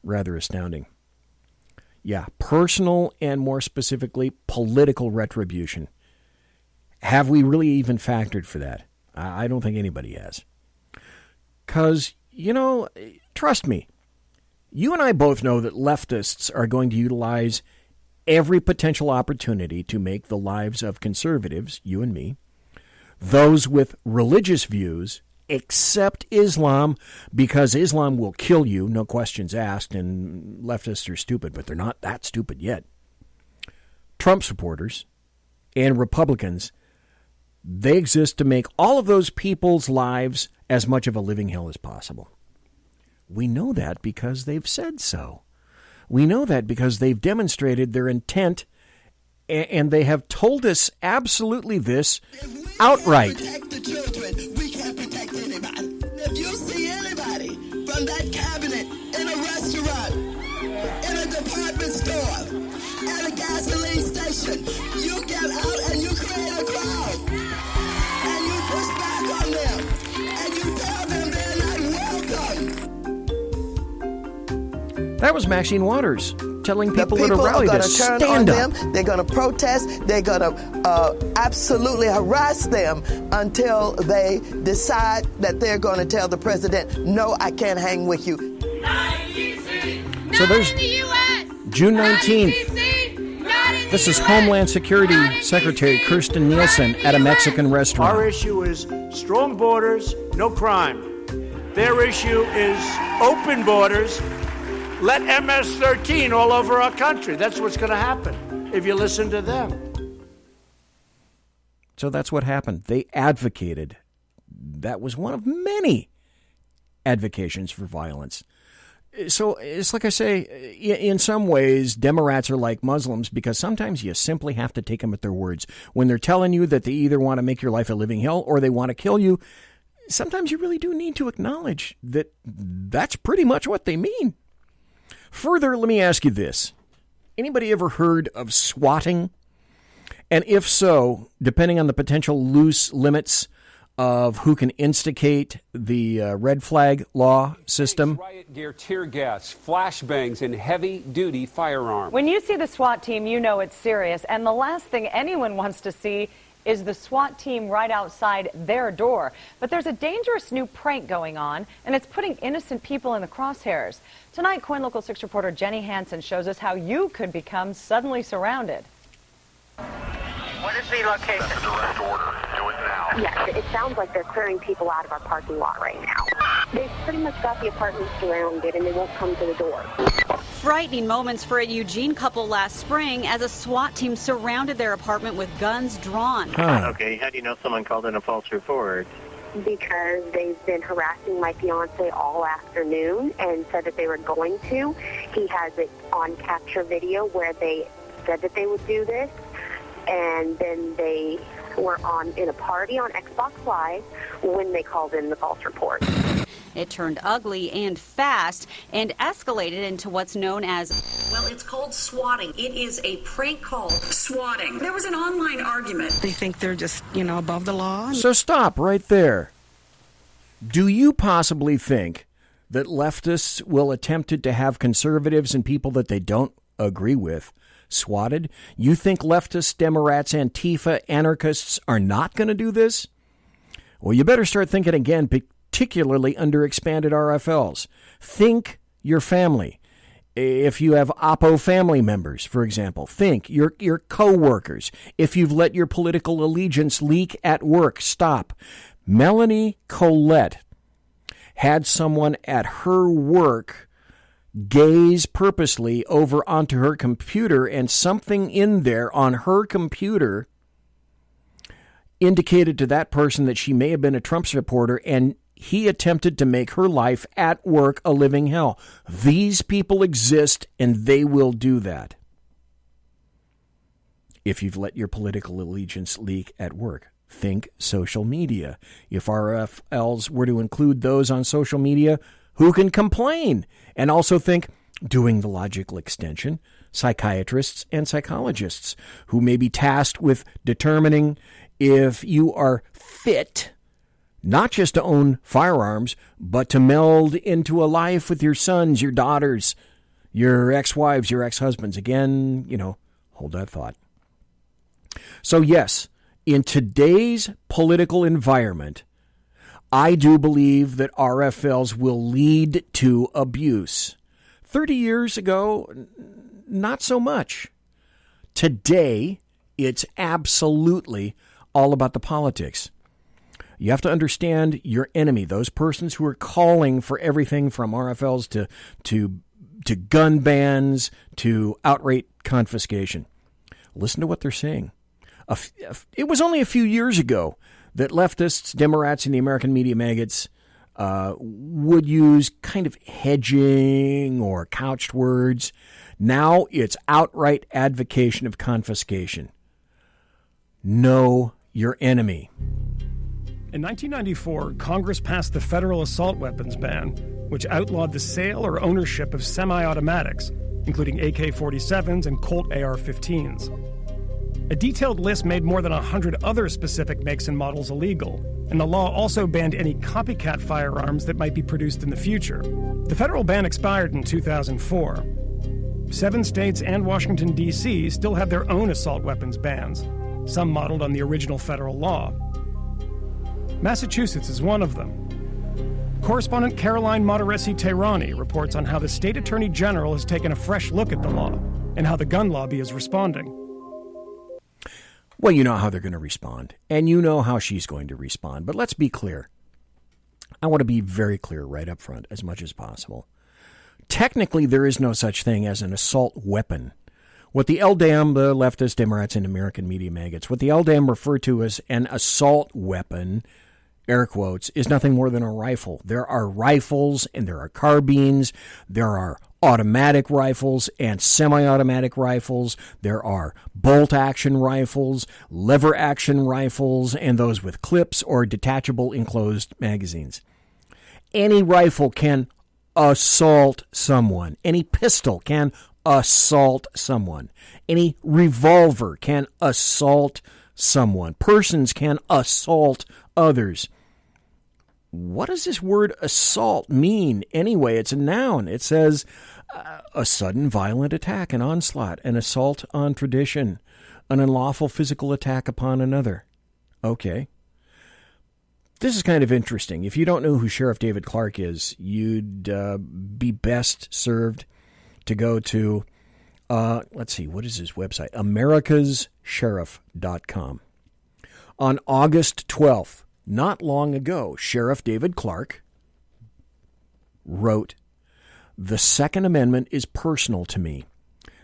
Rather astounding. Yeah, personal and more specifically political retribution. Have we really even factored for that? I don't think anybody has. Because, trust me, you and I both know that leftists are going to utilize every potential opportunity to make the lives of conservatives, you and me, those with religious views, except Islam, because Islam will kill you, no questions asked, and leftists are stupid, but they're not that stupid yet. Trump supporters and Republicans, they exist to make all of those people's lives as much of a living hell as possible. We know that because they've said so. We know that because they've demonstrated their intent, and they have told us absolutely this outright. Protect the children. We can't protect anybody. If you see anybody from that cabinet in a restaurant, in a department store, at a gasoline station, you get out and you create a crowd. And you push back on them. And you tell them they're not welcome. That was Maxine Waters telling people at a rally to stand up. They're going to protest. They're going to absolutely harass them until they decide that they're going to tell the president, no, I can't hang with you. So there's June 19th. This is Homeland Security Secretary Kirstjen Nielsen at a Mexican restaurant. Our issue is strong borders, no crime. Their issue is open borders. Let MS-13 all over our country. That's what's going to happen if you listen to them. So that's what happened. They advocated. That was one of many advocations for violence. So it's like I say, in some ways, Democrats are like Muslims because sometimes you simply have to take them at their words. When they're telling you that they either want to make your life a living hell or they want to kill you, sometimes you really do need to acknowledge that that's pretty much what they mean. Further, let me ask you this. Anybody ever heard of swatting? And if so, depending on the potential loose limits of who can instigate the red flag law system. Riot gear, tear gas, flashbangs, and heavy-duty firearms. When you see the SWAT team, you know it's serious. And the last thing anyone wants to see is the SWAT team right outside their door. But there's a dangerous new prank going on, and it's putting innocent people in the crosshairs. Tonight, KOIN Local 6 reporter Jenny Hansen shows us how you could become suddenly surrounded. What is the location? That's a direct order. Do it now. Yes, it sounds like they're clearing people out of our parking lot right now. They've pretty much got the apartment surrounded, and they won't come to the door. Frightening moments for a Eugene couple last spring as a SWAT team surrounded their apartment with guns drawn. Okay, how do you know someone called in a false report? Because they've been harassing my fiance all afternoon and said that they were going to. He has it on capture video where they said that they would do this, and then they were in a party on Xbox Live when they called in the false report. It turned ugly and fast and escalated into what's known as... Well, It's called swatting. It is a prank call. Swatting. There was an online argument. They think they're just, above the law. So stop right there. Do you possibly think that leftists will attempt to have conservatives and people that they don't agree with swatted? You think leftists, Democrats, Antifa, anarchists are not going to do this? Well, you better start thinking again, particularly under expanded RFLs. Think your family. If you have Oppo family members, for example, think your co-workers. If you've let your political allegiance leak at work, stop. Melanie Collette had someone at her work gaze purposely over onto her computer, and something in there on her computer indicated to that person that she may have been a Trump supporter, and he attempted to make her life at work a living hell. These people exist, and they will do that. If you've let your political allegiance leak at work, think social media. If RFLs were to include those on social media, who can complain? And also think, doing the logical extension, psychiatrists and psychologists who may be tasked with determining if you are fit, not just to own firearms, but to meld into a life with your sons, your daughters, your ex-wives, your ex-husbands. Again, hold that thought. So yes, in today's political environment, I do believe that RFLs will lead to abuse. 30 years ago, not so much. Today, it's absolutely all about the politics. You have to understand your enemy, those persons who are calling for everything from RFLs to gun bans to outright confiscation. Listen to what they're saying. It was only a few years ago that leftists, Democrats, and the American media maggots would use kind of hedging or couched words. Now it's outright advocation of confiscation. Know your enemy. In 1994, Congress passed the federal assault weapons ban, which outlawed the sale or ownership of semi-automatics, including AK-47s and Colt AR-15s. A detailed list made more than 100 other specific makes and models illegal, and the law also banned any copycat firearms that might be produced in the future. The federal ban expired in 2004. 7 states and Washington, D.C. still have their own assault weapons bans, some modeled on the original federal law. Massachusetts is one of them. Correspondent Caroline Motoresi-Tehrani reports on how the state attorney general has taken a fresh look at the law and how the gun lobby is responding. Well, you know how they're going to respond, and you know how she's going to respond. But let's be clear. I want to be very clear right up front as much as possible. Technically, there is no such thing as an assault weapon. What the LDAM, the leftist Democrats and American media maggots, what the LDAM refer to as an assault weapon, air quotes, is nothing more than a rifle. There are rifles and there are carbines. There are automatic rifles and semi-automatic rifles. There are bolt-action rifles, lever-action rifles, and those with clips or detachable enclosed magazines. Any rifle can assault someone. Any pistol can assault someone. Any revolver can assault someone. Persons can assault others. What does this word assault mean anyway? It's a noun. It says a sudden violent attack, an onslaught, an assault on tradition, an unlawful physical attack upon another. Okay. This is kind of interesting. If you don't know who Sheriff David Clark is, you'd be best served to go to, let's see, what is his website? americassheriff.com. On August 12th, not long ago, Sheriff David Clark wrote, "The Second Amendment is personal to me.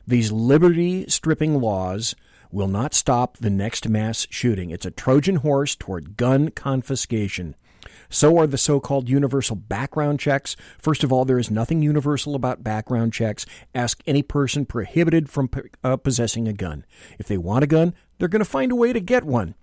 These liberty-stripping laws will not stop the next mass shooting. It's a Trojan horse toward gun confiscation. So are the so-called universal background checks. First of all, there is nothing universal about background checks. Ask any person prohibited from possessing a gun. If they want a gun, they're going to find a way to get one.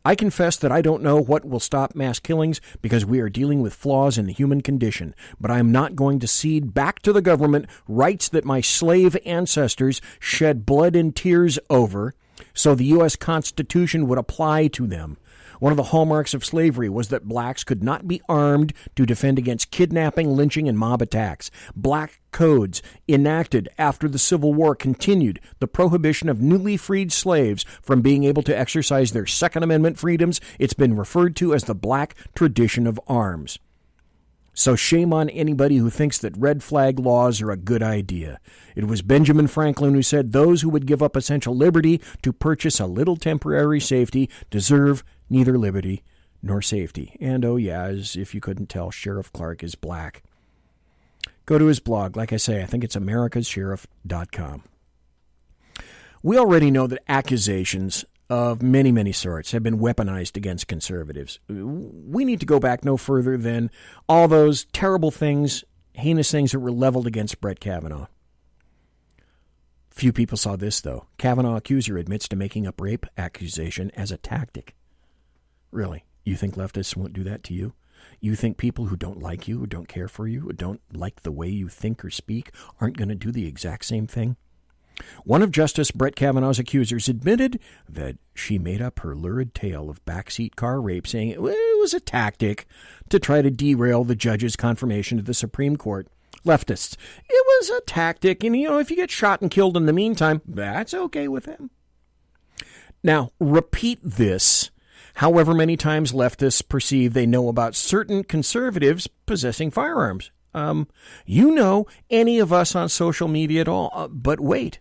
I confess that I don't know what will stop mass killings because we are dealing with flaws in the human condition, but I am not going to cede back to the government rights that my slave ancestors shed blood and tears over so the U.S. Constitution would apply to them. One of the hallmarks of slavery was that blacks could not be armed to defend against kidnapping, lynching, and mob attacks. Black codes enacted after the Civil War continued the prohibition of newly freed slaves from being able to exercise their Second Amendment freedoms. It's been referred to as the black tradition of arms. So shame on anybody who thinks that red flag laws are a good idea. It was Benjamin Franklin who said those who would give up essential liberty to purchase a little temporary safety deserve neither liberty nor safety. And oh yeah, as if you couldn't tell, Sheriff Clark is black. Go to his blog. Like I say, I think it's americassheriff.com. We already know that accusations of many, many sorts have been weaponized against conservatives. We need to go back no further than all those terrible things, heinous things that were leveled against Brett Kavanaugh. Few people saw this, though. Kavanaugh accuser admits to making up rape accusation as a tactic. Really? You think leftists won't do that to you? You think people who don't like you, who don't care for you, who don't like the way you think or speak aren't going to do the exact same thing? One of Justice Brett Kavanaugh's accusers admitted that she made up her lurid tale of backseat car rape, saying it was a tactic to try to derail the judge's confirmation to the Supreme Court. Leftists, it was a tactic, and if you get shot and killed in the meantime, that's okay with them. Now, repeat this however many times leftists perceive they know about certain conservatives possessing firearms. Any of us on social media at all, but wait.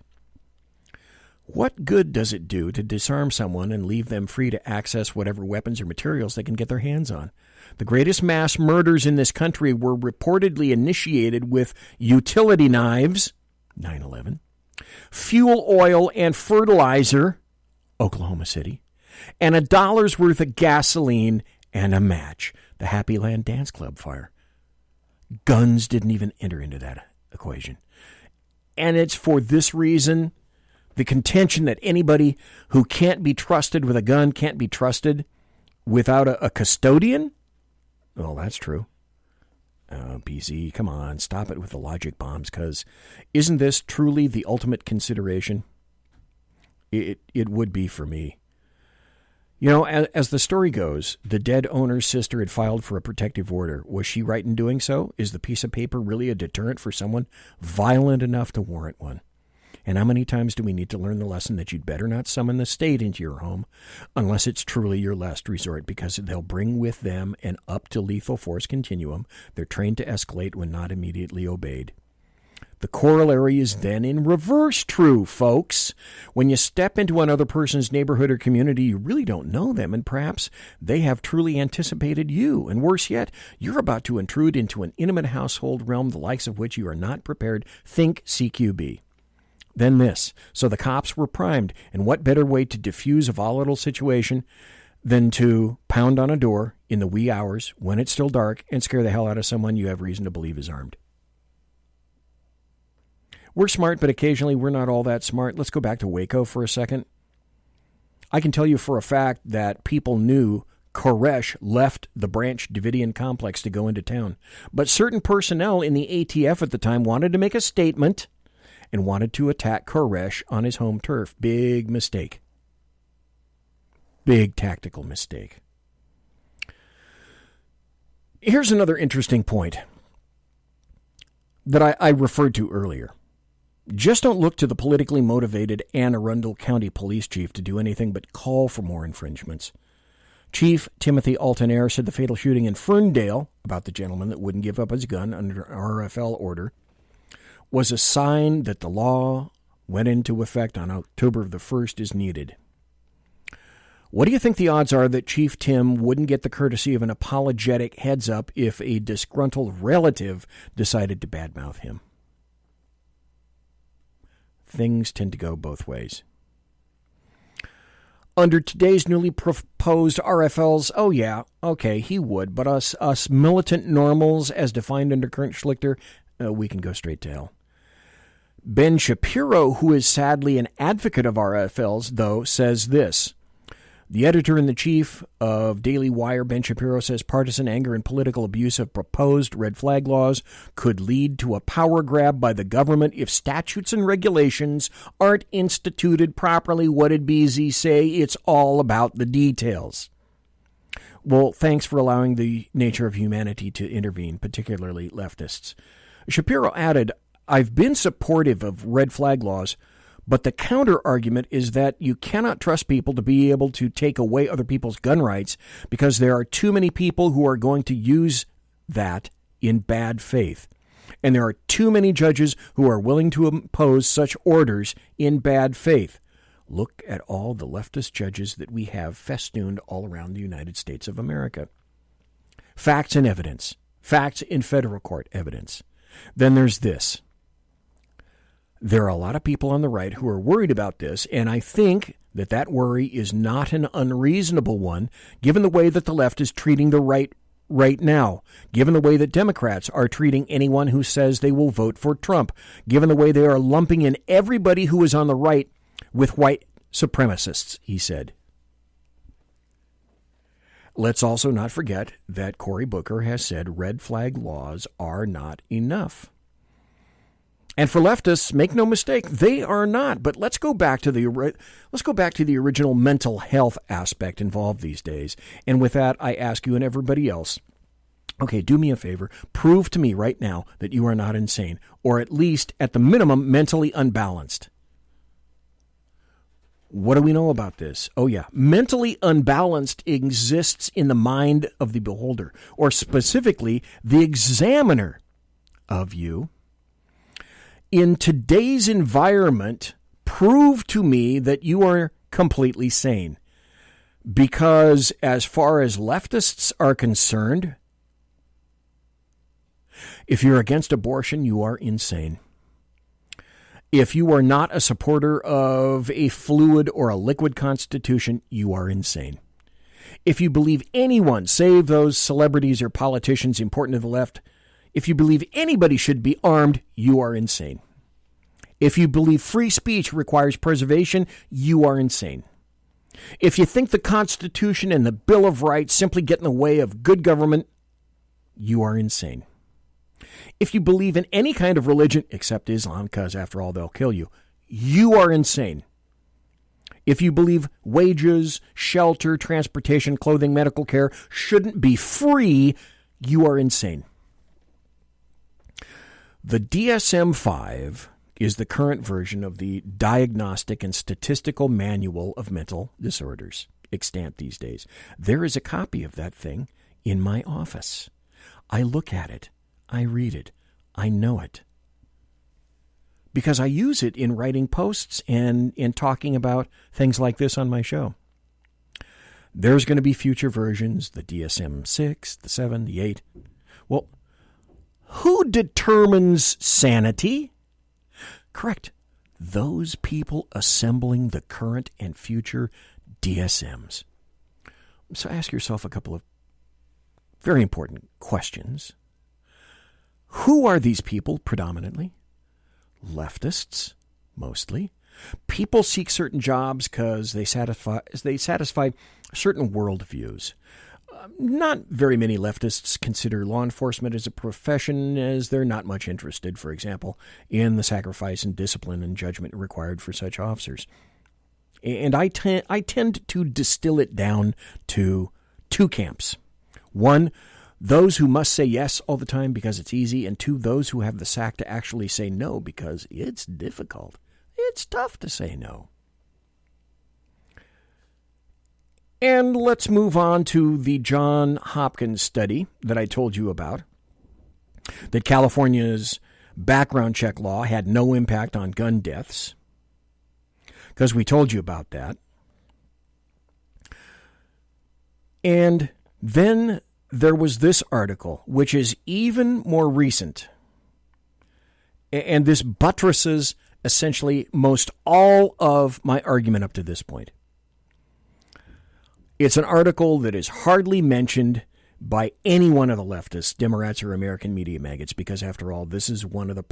What good does it do to disarm someone and leave them free to access whatever weapons or materials they can get their hands on? The greatest mass murders in this country were reportedly initiated with utility knives, 9/11, fuel oil and fertilizer, Oklahoma City, and $1 worth of gasoline and a match, the Happy Land Dance Club fire. Guns didn't even enter into that equation. And it's for this reason, the contention that anybody who can't be trusted with a gun can't be trusted without a custodian? Well, that's true. BZ, come on, stop it with the logic bombs, because isn't this truly the ultimate consideration? It would be for me. As the story goes, the dead owner's sister had filed for a protective order. Was she right in doing so? Is the piece of paper really a deterrent for someone violent enough to warrant one? And how many times do we need to learn the lesson that you'd better not summon the state into your home unless it's truly your last resort, because they'll bring with them an up to lethal force continuum. They're trained to escalate when not immediately obeyed. The corollary is then in reverse true, folks. When you step into another person's neighborhood or community, you really don't know them, and perhaps they have truly anticipated you. And worse yet, you're about to intrude into an intimate household realm, the likes of which you are not prepared. Think CQB. Then this. So the cops were primed, and what better way to diffuse a volatile situation than to pound on a door in the wee hours when it's still dark and scare the hell out of someone you have reason to believe is armed. We're smart, but occasionally we're not all that smart. Let's go back to Waco for a second. I can tell you for a fact that people knew Koresh left the Branch Davidian complex to go into town. But certain personnel in the ATF at the time wanted to make a statement and wanted to attack Koresh on his home turf. Big mistake. Big tactical mistake. Here's another interesting point that I referred to earlier. Just don't look to the politically motivated Anne Arundel County Police Chief to do anything but call for more infringements. Chief Timothy Altonair said the fatal shooting in Ferndale, about the gentleman that wouldn't give up his gun under RFL order, was a sign that the law went into effect on October the 1st is needed. What do you think the odds are that Chief Tim wouldn't get the courtesy of an apologetic heads up if a disgruntled relative decided to badmouth him? Things tend to go both ways. Under today's newly proposed RFLs, oh yeah, okay, he would, but us militant normals, as defined under current Schlichter, we can go straight to hell. Ben Shapiro, who is sadly an advocate of RFLs, though, says this: The editor-in-chief of Daily Wire, Ben Shapiro, says partisan anger and political abuse of proposed red flag laws could lead to a power grab by the government if statutes and regulations aren't instituted properly. What did BZ say? It's all about the details. Well, thanks for allowing the nature of humanity to intervene, particularly leftists. Shapiro added, I've been supportive of red flag laws, but the counter-argument is that you cannot trust people to be able to take away other people's gun rights because there are too many people who are going to use that in bad faith. And there are too many judges who are willing to impose such orders in bad faith. Look at all the leftist judges that we have festooned all around the United States of America. Facts and evidence. Facts in federal court evidence. Then there's this. There are a lot of people on the right who are worried about this, and I think that worry is not an unreasonable one, given the way that the left is treating the right now, given the way that Democrats are treating anyone who says they will vote for Trump, given the way they are lumping in everybody who is on the right with white supremacists, he said. Let's also not forget that Cory Booker has said red flag laws are not enough. And for leftists, make no mistake, they are not. But let's go back to the original mental health aspect involved these days. And with that, I ask you and everybody else, okay, do me a favor, prove to me right now that you are not insane, or at least, at the minimum, mentally unbalanced. What do we know about this? Oh, yeah. Mentally unbalanced exists in the mind of the beholder, or specifically, the examiner of you. In today's environment, prove to me that you are completely sane. Because as far as leftists are concerned, if you're against abortion, you are insane. If you are not a supporter of a fluid or a liquid constitution, you are insane. If you believe anyone, save those celebrities or politicians important to the left, if you believe anybody should be armed, you are insane. If you believe free speech requires preservation, you are insane. If you think the Constitution and the Bill of Rights simply get in the way of good government, you are insane. If you believe in any kind of religion, except Islam, because after all, they'll kill you, you are insane. If you believe wages, shelter, transportation, clothing, medical care shouldn't be free, you are insane. The DSM-5 is the current version of the Diagnostic and Statistical Manual of Mental Disorders, extant these days. There is a copy of that thing in my office. I look at it. I read it. I know it. Because I use it in writing posts and in talking about things like this on my show. There's going to be future versions, the DSM-6, the 7, the 8. Well, who determines sanity? Correct. Those people assembling the current and future DSMs. So ask yourself a couple of very important questions. Who are these people predominantly? Leftists, mostly. People seek certain jobs because they satisfy certain worldviews. Not very many leftists consider law enforcement as a profession, as they're not much interested, for example, in the sacrifice and discipline and judgment required for such officers. And I tend to distill it down to two camps. One, those who must say yes all the time because it's easy, and two, those who have the sack to actually say no because it's difficult. It's tough to say no. And let's move on to the Johns Hopkins study that I told you about, that California's background check law had no impact on gun deaths, because we told you about that. And then there was this article, which is even more recent, and this buttresses essentially most all of my argument up to this point. It's an article that is hardly mentioned by any one of the leftists, Democrats, or American media maggots, because after all, this is one of the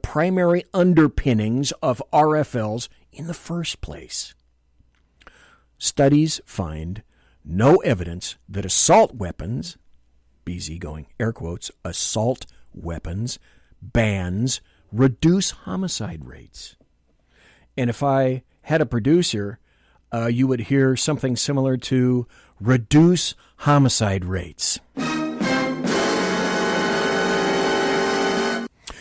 primary underpinnings of RFLs in the first place. studies find no evidence that assault weapons, BZ going air quotes, assault weapons bans reduce homicide rates. And if I had a producer, you would hear something similar to reduce homicide rates.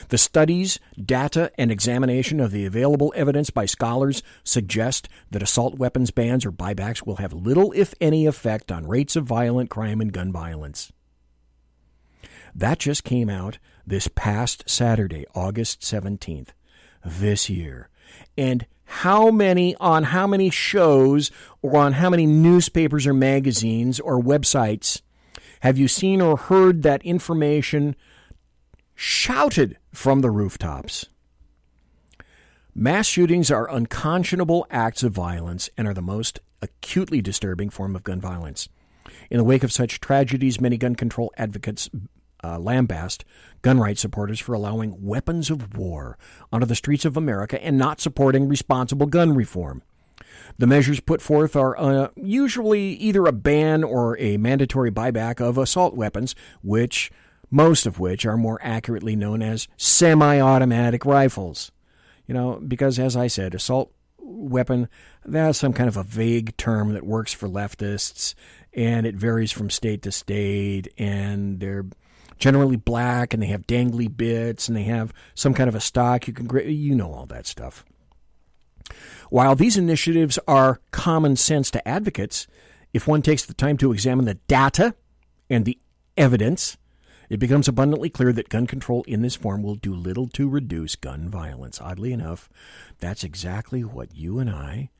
The studies, data, and examination of the available evidence by scholars suggest that assault weapons bans or buybacks will have little, if any, effect on rates of violent crime and gun violence. That just came out this past Saturday, August 17th, this year. And how many shows or on how many newspapers or magazines or websites have you seen or heard that information shouted from the rooftops? Mass shootings are unconscionable acts of violence and are the most acutely disturbing form of gun violence. In the wake of such tragedies, many gun control advocates lambast gun rights supporters for allowing weapons of war onto the streets of America and not supporting responsible gun reform. The measures put forth are usually either a ban or a mandatory buyback of assault weapons, most of which are more accurately known as semi-automatic rifles. Because as I said, assault weapon, that's some kind of a vague term that works for leftists, and it varies from state to state, and they're generally black, and they have dangly bits, and they have some kind of a stock. You know all that stuff. While these initiatives are common sense to advocates, if one takes the time to examine the data and the evidence, it becomes abundantly clear that gun control in this form will do little to reduce gun violence. Oddly enough, that's exactly what you and I,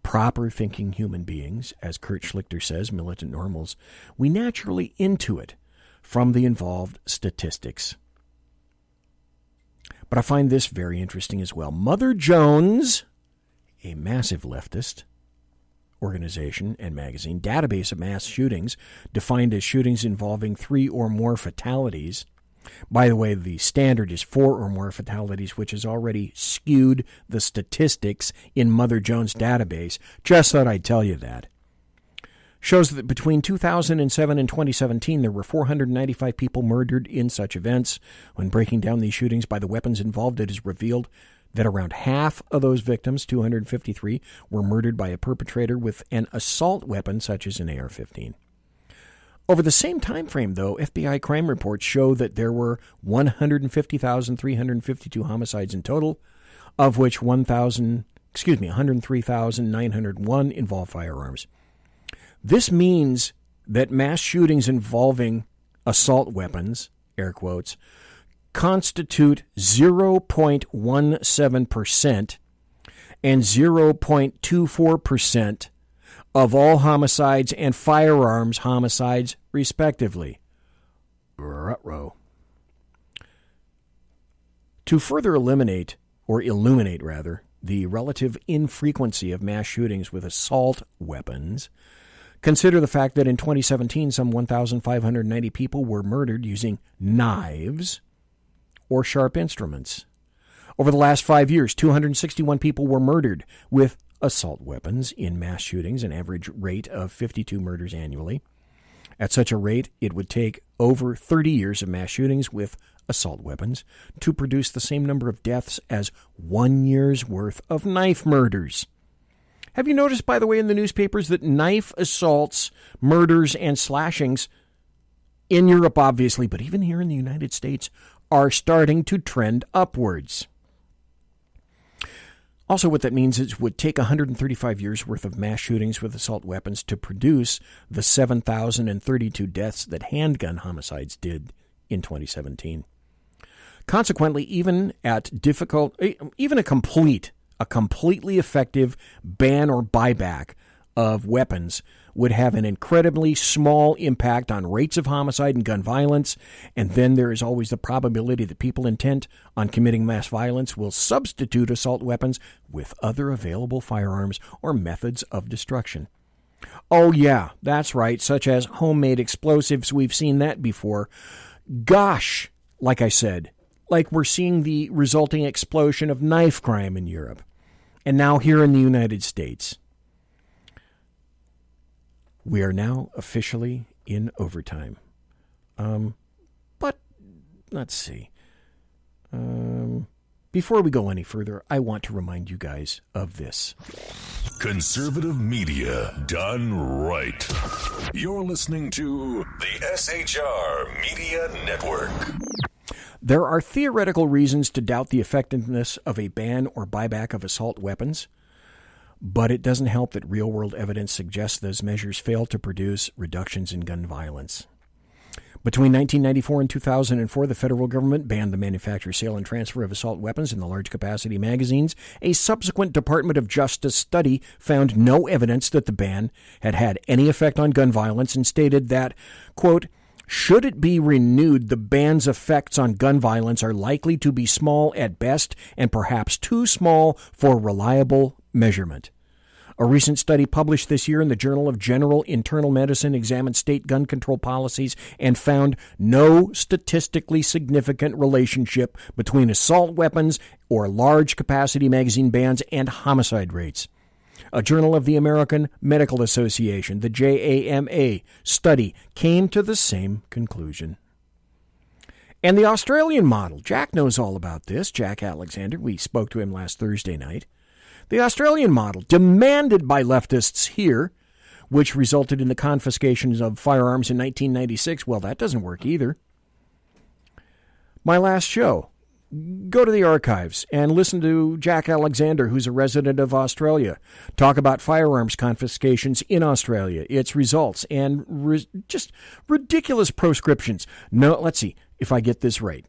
proper thinking human beings, as Kurt Schlichter says, militant normals, we naturally intuit from the involved statistics. But I find this very interesting as well. Mother Jones, a massive leftist organization and magazine, database of mass shootings, defined as shootings involving 3 or more fatalities. By the way, the standard is 4 or more fatalities, which has already skewed the statistics in Mother Jones' database. Just thought I'd tell you that. Shows that between 2007 and 2017, there were 495 people murdered in such events. When breaking down these shootings by the weapons involved, it is revealed that around half of those victims, 253, were murdered by a perpetrator with an assault weapon such as an AR-15. Over the same time frame, though, FBI crime reports show that there were 150,352 homicides in total, of which 103,901 involve firearms. This means that mass shootings involving assault weapons, air quotes, constitute 0.17% and 0.24% of all homicides and firearms homicides, respectively. Ruh-roh. To further illuminate the relative infrequency of mass shootings with assault weapons, consider the fact that in 2017, some 1,590 people were murdered using knives or sharp instruments. Over the last 5 years, 261 people were murdered with assault weapons in mass shootings, an average rate of 52 murders annually. At such a rate, it would take over 30 years of mass shootings with assault weapons to produce the same number of deaths as 1 year's worth of knife murders. Have you noticed, by the way, in the newspapers that knife assaults, murders, and slashings in Europe, obviously, but even here in the United States, are starting to trend upwards? Also, what that means is it would take 135 years' worth of mass shootings with assault weapons to produce the 7,032 deaths that handgun homicides did in 2017. Consequently, even a completely effective ban or buyback of weapons would have an incredibly small impact on rates of homicide and gun violence, and then there is always the probability that people intent on committing mass violence will substitute assault weapons with other available firearms or methods of destruction. Oh yeah, that's right, such as homemade explosives. We've seen that before. Gosh, like I said, like we're seeing the resulting explosion of knife crime in Europe, and now here in the United States. We are now officially in overtime. But let's see. Before we go any further, I want to remind you guys of this. Conservative media done right. You're listening to the SHR Media Network. There are theoretical reasons to doubt the effectiveness of a ban or buyback of assault weapons, but it doesn't help that real-world evidence suggests those measures fail to produce reductions in gun violence. Between 1994 and 2004, the federal government banned the manufacture, sale, and transfer of assault weapons in the large-capacity magazines. A subsequent Department of Justice study found no evidence that the ban had had any effect on gun violence and stated that, quote, should it be renewed, the ban's effects on gun violence are likely to be small at best and perhaps too small for reliable measurement. A recent study published this year in the Journal of General Internal Medicine examined state gun control policies and found no statistically significant relationship between assault weapons or large-capacity magazine bans and homicide rates. A Journal of the American Medical Association, the JAMA, study came to the same conclusion. And the Australian model, Jack knows all about this, Jack Alexander. We spoke to him last Thursday night. The Australian model, demanded by leftists here, which resulted in the confiscations of firearms in 1996, well, that doesn't work either. My last show, go to the archives and listen to Jack Alexander, who's a resident of Australia, talk about firearms confiscations in Australia, its results, and just ridiculous proscriptions. No, let's see if I get this right.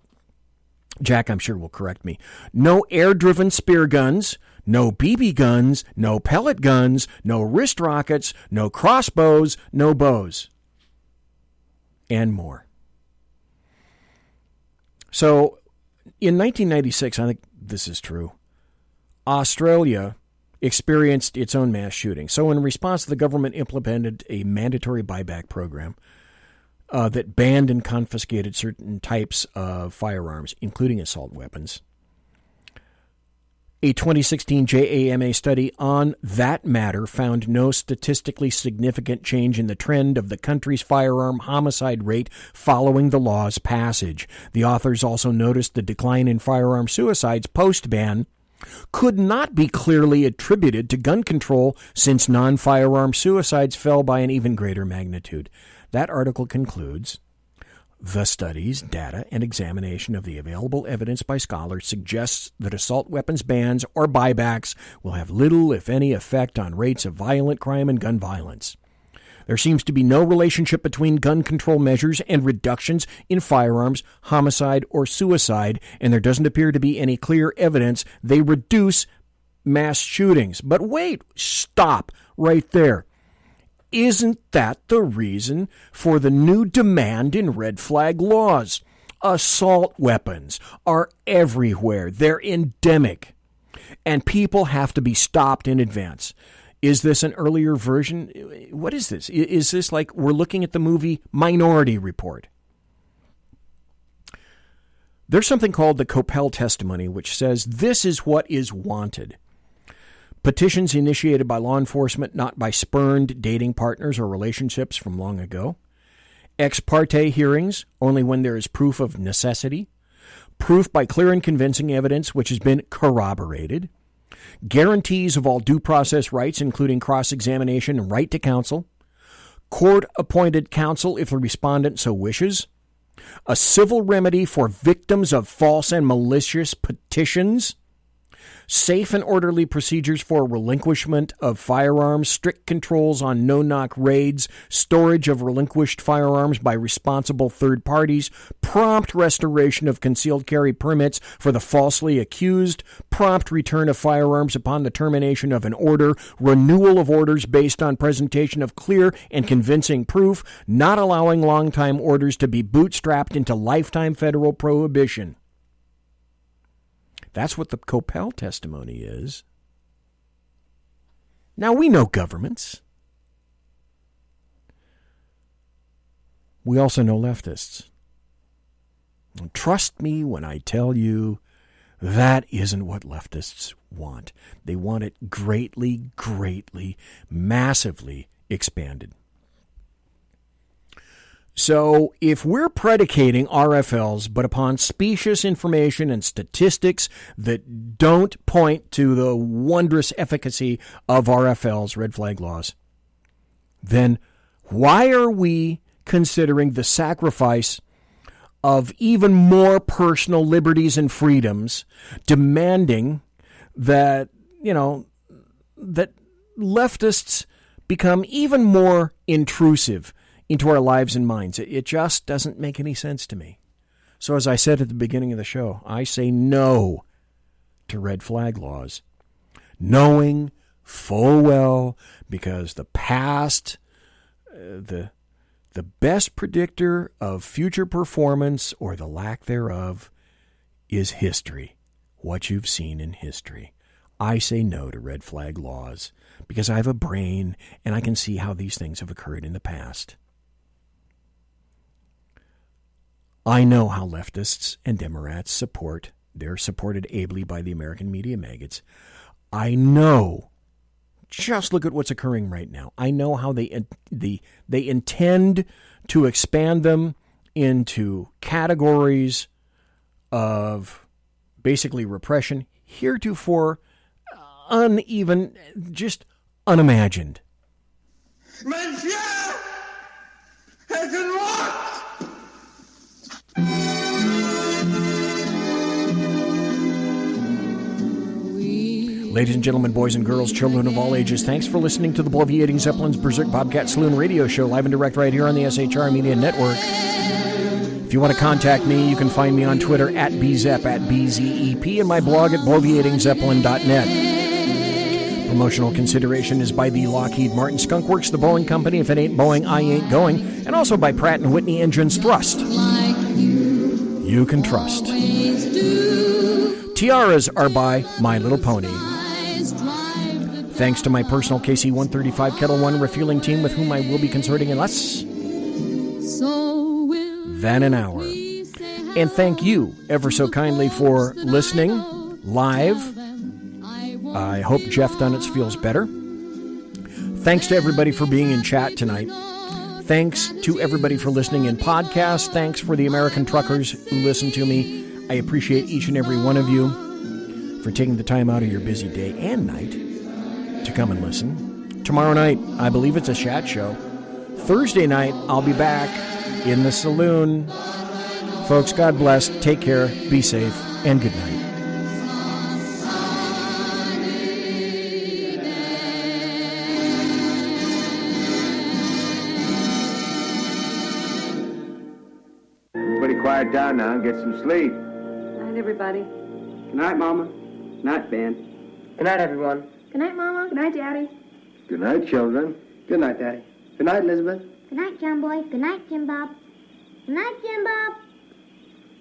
Jack, I'm sure, will correct me. No air-driven spear guns, no BB guns, no pellet guns, no wrist rockets, no crossbows, no bows, and more. So, in 1996, I think this is true, Australia experienced its own mass shooting. So in response, the government implemented a mandatory buyback program that banned and confiscated certain types of firearms, including assault weapons. A 2016 JAMA study on that matter found no statistically significant change in the trend of the country's firearm homicide rate following the law's passage. The authors also noticed the decline in firearm suicides post-ban could not be clearly attributed to gun control since non-firearm suicides fell by an even greater magnitude. That article concludes, the studies, data, and examination of the available evidence by scholars suggests that assault weapons bans or buybacks will have little, if any, effect on rates of violent crime and gun violence. There seems to be no relationship between gun control measures and reductions in firearms, homicide, or suicide, and there doesn't appear to be any clear evidence they reduce mass shootings. But wait, stop right there. Isn't that the reason for the new demand in red flag laws? Assault weapons are everywhere. They're endemic. And people have to be stopped in advance. Is this an earlier version? What is this? Is this like we're looking at the movie Minority Report? There's something called the Coppell testimony, which says this is what is wanted. Petitions initiated by law enforcement, not by spurned dating partners or relationships from long ago. Ex parte hearings, only when there is proof of necessity. Proof by clear and convincing evidence which has been corroborated. Guarantees of all due process rights, including cross-examination and right to counsel. Court-appointed counsel if the respondent so wishes. A civil remedy for victims of false and malicious petitions. Safe and orderly procedures for relinquishment of firearms, strict controls on no-knock raids, storage of relinquished firearms by responsible third parties, prompt restoration of concealed carry permits for the falsely accused, prompt return of firearms upon the termination of an order, renewal of orders based on presentation of clear and convincing proof, not allowing long-time orders to be bootstrapped into lifetime federal prohibition. That's what the Coppell testimony is. Now, we know governments. We also know leftists. And trust me when I tell you that isn't what leftists want. They want it greatly, greatly, massively expanded. So if we're predicating RFLs but upon specious information and statistics that don't point to the wondrous efficacy of RFLs, red flag laws, then why are we considering the sacrifice of even more personal liberties and freedoms, demanding that, that leftists become even more intrusive into our lives and minds? It just doesn't make any sense to me. So as I said at the beginning of the show, I say no to red flag laws, knowing full well, because the past, the best predictor of future performance, or the lack thereof, is history, what you've seen in history. I say no to red flag laws because I have a brain and I can see how these things have occurred in the past. I know how leftists and Democrats they're supported ably by the American media maggots. I know, just look at what's occurring right now. I know how they intend to expand them into categories of basically repression heretofore uneven, just unimagined. Monsieur has been locked! Ladies and gentlemen, boys and girls, children of all ages, thanks for listening to the Bloviating Zeppelin's Berserk Bobcat Saloon radio show, live and direct right here on the SHR Media Network. If you want to contact me, you can find me on Twitter at BZEP, at BZEP, and my blog at bloviatingzeppelin.net. Promotional consideration is by the Lockheed Martin Skunk Works, the Boeing Company, if it ain't Boeing, I ain't going, and also by Pratt & Whitney Engines Thrust. You can trust. Tiaras are by My Little Pony. Thanks to my personal KC-135 Kettle One refueling team, with whom I will be consorting in less than an hour. And thank you ever so kindly for listening live. I hope Jeff Dunitz feels better. Thanks to everybody for being in chat tonight. Thanks to everybody for listening in podcast. Thanks for the American truckers who listen to me. I appreciate each and every one of you for taking the time out of your busy day and night to come and listen. Tomorrow night, I believe it's a chat show. Thursday night, I'll be back in the saloon. Folks, God bless. Take care. Be safe. And good night. Everybody quiet down now and get some sleep. Good night, everybody. Good night, Mama. Good night, Ben. Good night, everyone. Good night, Mama. Good night, Daddy. Good night, children. Good night, Daddy. Good night, Elizabeth. Good night, John Boy. Good night, Jim Bob. Good night, Jim Bob.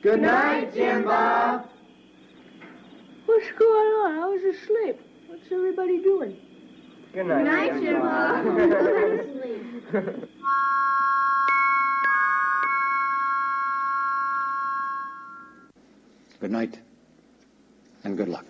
Good night, Jim Bob. What's going on? I was asleep. What's everybody doing? Good night. Good night, Jim Bob. Go to sleep. Good night, and good luck.